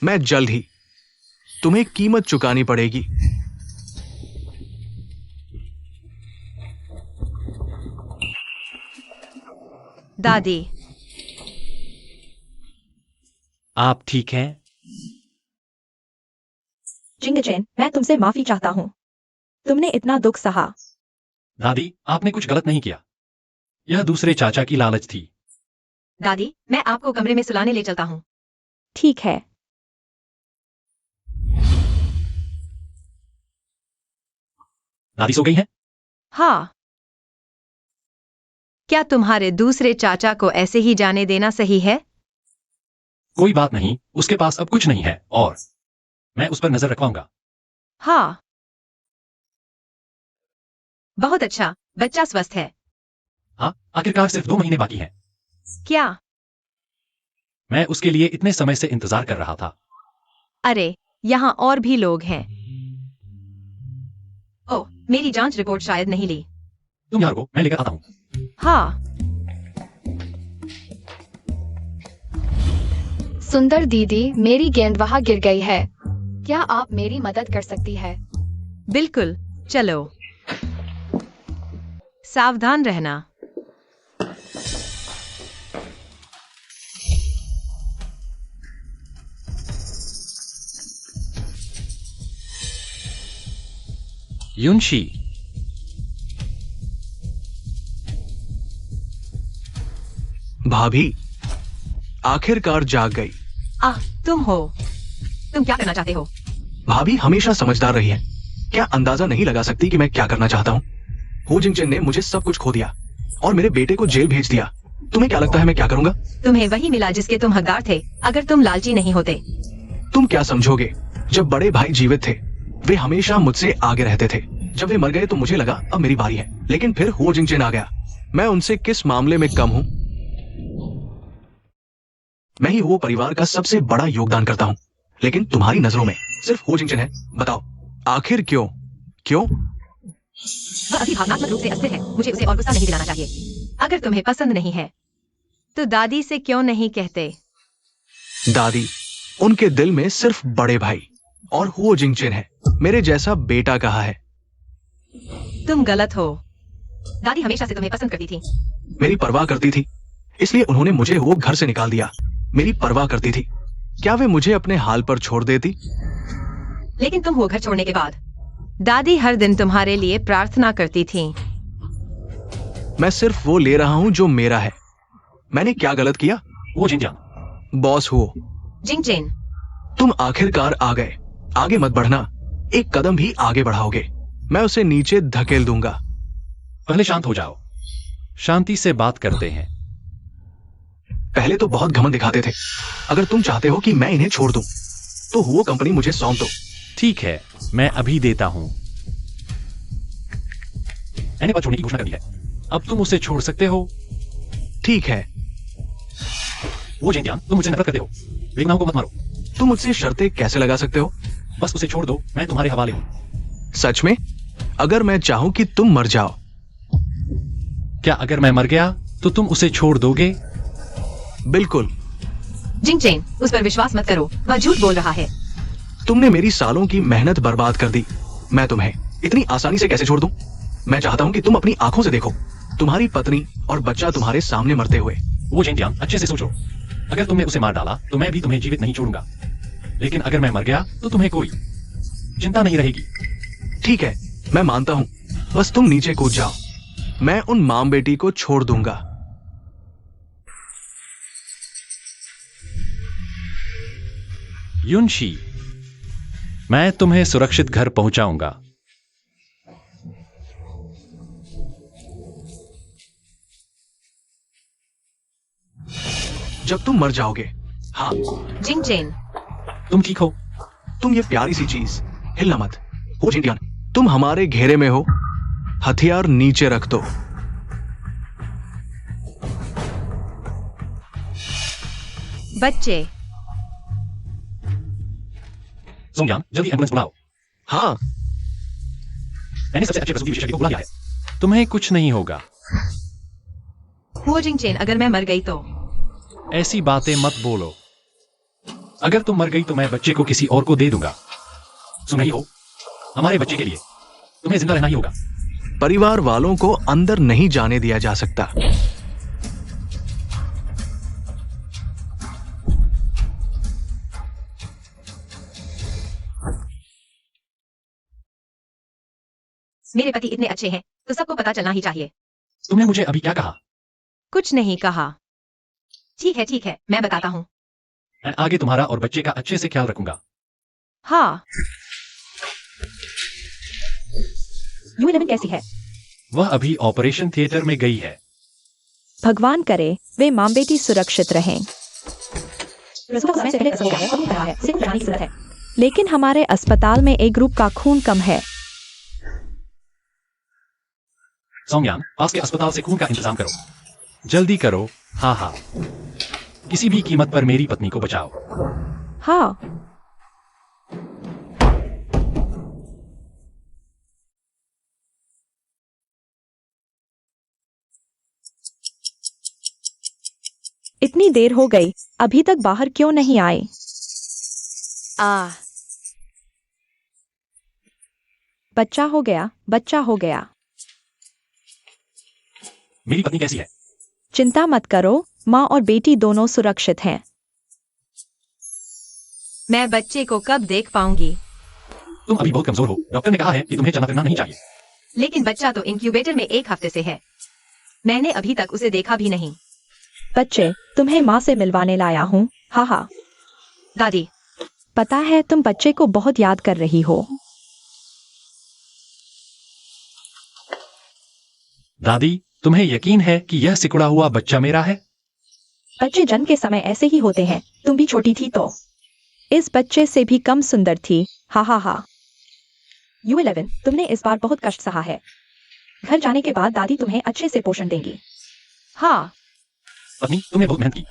मैं जल्द ही तुम्हें कीमत चुकानी पड़ेगी। दादी, आप ठीक हैं? जिंगचेन, मैं तुमसे माफी चाहता हूँ। तुमने इतना दुख सहा। दादी, आपने कुछ गलत नहीं किया। यह दूसरे चाचा की लालच थी। दादी, मैं आपको कमरे में सुलाने ले चलता हूँ। ठीक है। दादी सो गई हैं? हाँ। क्या तुम्हारे दूसरे चाचा को ऐसे ही जाने देना सही है? कोई बात नहीं, उसके पास अब कुछ नहीं है और मैं उस पर नजर रखवाऊंगा। हाँ, बहुत अच्छा। बच्चा स्वस्थ है। हाँ, आखिरकार सिर्फ 2 महीने बाकी हैं। क्या? मैं उसके लिए इतने समय से इंतजार कर रहा था। अरे, यहाँ और भी लोग हैं। ओह, मेरी जांच रिपोर्ट शायद नहीं ली। तुम यार को मैं लेकर आता हूँ। हाँ। सुंदर दीदी, मेरी गेंद वहां गिर गई है। क्या आप मेरी मदद कर सकती है? बिल्कुल, चलो। सावधान रहना। युनशी, भाभी आखिरकार जाग गई। तुम हो। तुम क्या करना चाहते हो? भाभी हमेशा समझदार रही है। क्या अंदाजा नहीं लगा सकती कि मैं क्या करना चाहता हूँ? हो जिंगचेन ने मुझे सब कुछ खो दिया और मेरे बेटे को जेल भेज दिया। तुम्हें क्या लगता है मैं क्या करूंगा? तुम्हें वही मिला जिसके तुम हकदार थे। अगर तुम लालची नहीं होते। तुम क्या समझोगे? जब बड़े भाई जीवित थे वे हमेशा मुझसे आगे रहते थे। जब वे मर गए तो मुझे लगा अब मेरी बारी है, लेकिन फिर हो जिंगचेन आ गया। मैं उनसे किस मामले में कम हूं? मैं ही वो परिवार का सबसे बड़ा योगदान करता हूं, लेकिन तुम्हारी नजरों में सिर्फ हो जिंगचेन है। बताओ आखिर क्यों? वह अभी भावनात्मक रूप से अस्थिर है। मुझे उसे और गुस्सा नहीं दिलाना चाहिए। अगर तुम्हें पसंद नहीं है तो दादी से क्यों नहीं कहते? दादी, उनके दिल में सिर्फ बड़े भाई और हो जिंगचेन है। मेरे जैसा बेटा कहाँ है? तुम गलत हो। दादी हमेशा से तुम्हें पसंद करती थी। मेरी परवाह करती थी, इसलिए उन्होंने मुझे वो घर से निकाल दिया। मेरी परवाह करती थी। क्या वे मुझे अपने हाल पर छोड़ देती? लेकिन तुम वो घर छोड़ने के बाद दादी हर दिन तुम्हारे लिए प्रार्थना करती थी। मैं सिर्फ वो ले रहा हूं जो मेरा है। मैंने क्या गलत किया? वो जिनजान, बॉस हो। जिंगचेन, तुम आखिरकार आ गए। आगे मत बढ़ना, एक कदम भी आगे बढ़ाओगे मैं उसे नीचे धकेल दूंगा। पहले शांत हो जाओ, शांति से बात करते हैं। पहले तो बहुत घमंड दिखाते थे। अगर तुम चाहते हो कि मैं इन्हें छोड़ दूं, तो वो कंपनी मुझे सौंप दो। ठीक है, मैं अभी देता हूं। मैंने पद छोड़ने की घोषणा कर दी है, अब तुम उसे छोड़ सकते हो। ठीक है। वो जिनजान, तुम मुझसे नफरत करते हो, वेगनाओं को मत मारो। तुम मुझसे शर्तें कैसे लगा सकते हो? बस उसे छोड़ दो, मैं तुम्हारे हवाले हूं। सच में? अगर मैं चाहूं कि तुम मर जाओ? क्या अगर मैं मर गया तो तुम उसे छोड़ दोगे? बिल्कुल। जिंगचेन, उस पर विश्वास मत करो, वह झूठ बोल रहा है। तुमने मेरी सालों की मेहनत बर्बाद कर दी। मैं तुम्हें इतनी आसानी से कैसे छोड़ दूं? मैं चाहता हूं कि तुम अपनी आंखों से देखो तुम्हारी पत्नी और बच्चा तुम्हारे सामने मरते हुए। वो जिनजान, अच्छे से सोचो, अगर तुमने उसे मार डाला तो मैं भी तुम्हें जीवित नहीं छोड़ूंगा, लेकिन अगर मैं मर गया तो तुम्हें कोई चिंता नहीं रहेगी। ठीक है, मैं मानता हूं, बस तुम नीचे कूद जाओ। मैं उन माम बेटी को छोड़ दूंगा। युनशी, मैं तुम्हें सुरक्षित घर पहुंचाऊंगा। जब तुम मर जाओगे। हाँ। जिंगचेन, तुम ठीक हो? तुम ये प्यारी सी चीज, हिलना मत। हो जिंटियान, तुम हमारे घेरे में हो। हथियार नीचे रख दो। बच्चे, सोंगयान, जल्दी एम्बुलेंस बुलाओ। हाँ। मैंने सबसे अच्छे प्रसूति विशेषज्ञ को बुला लिया है। तुम्हें कुछ नहीं होगा। वो जिंगचेन, अगर मैं मर गई तो? ऐसी बातें मत बोलो। अगर तुम मर गई तो मैं बच्चे को किसी और को दे दूंगा। सुन रही हो? हमारे बच्चे के लिए तुम्हें जिंदा रहना ही होगा। परिवार वालों को अंदर नहीं जाने दिया जा सकता। मेरे पति इतने अच्छे हैं तो सबको पता चलना ही चाहिए। तुमने मुझे अभी क्या कहा? कुछ नहीं कहा। ठीक है, मैं बताता हूँ। मैं आगे तुम्हारा और बच्चे का अच्छे से ख्याल रखूंगा। हाँ। U11 कैसी है? वह अभी ऑपरेशन थिएटर में गई है। भगवान करे वे मां बेटी सुरक्षित रहें। प्रसूति का समय से पहले प्रसव हुआ है और खून भरा है, उसे खून बहाने की जरूरत है। लेकिन हमारे अस्पताल में एक ग्रुप का खून कम है। सोंगयान, पास के अस्पताल से खून का इंतजाम करो। जल्दी करो। हाँ हाँ, किसी भी कीमत पर मेरी पत्नी को बचाओ। हाँ। इतनी देर हो गई, अभी तक बाहर क्यों नहीं आए? बच्चा हो गया। मेरी पत्नी कैसी है? चिंता मत करो, माँ और बेटी दोनों सुरक्षित हैं। मैं बच्चे को कब देख पाऊंगी? तुम अभी बहुत कमजोर हो। डॉक्टर ने कहा है कि तुम्हें चलना फिरना नहीं चाहिए। लेकिन बच्चा तो इंक्यूबेटर में 1 हफ्ते से है। मैंने अभी तक उसे देखा भी नहीं। बच्चे, तुम्हें माँ से मिलवाने लाया हूँ। हाँ हाँ। दादी, पता है तुम बच्चे को बहुत याद कर रही हो। दादी, तुम्हें यकीन है कि यह सिकुड़ा हुआ बच्चा मेरा है? बच्चे जन्म के समय ऐसे ही होते हैं, तुम भी छोटी थी तो। इस बच्चे से भी कम सुंदर थी। हा हा हा। U11, तुमने इस बार बहुत कष्ट सहा है। घर जाने के बाद दादी तुम्हें अच्छे से पोषण देंगी। हाँ। पत्नी, तुमने बहुत मेहनत की।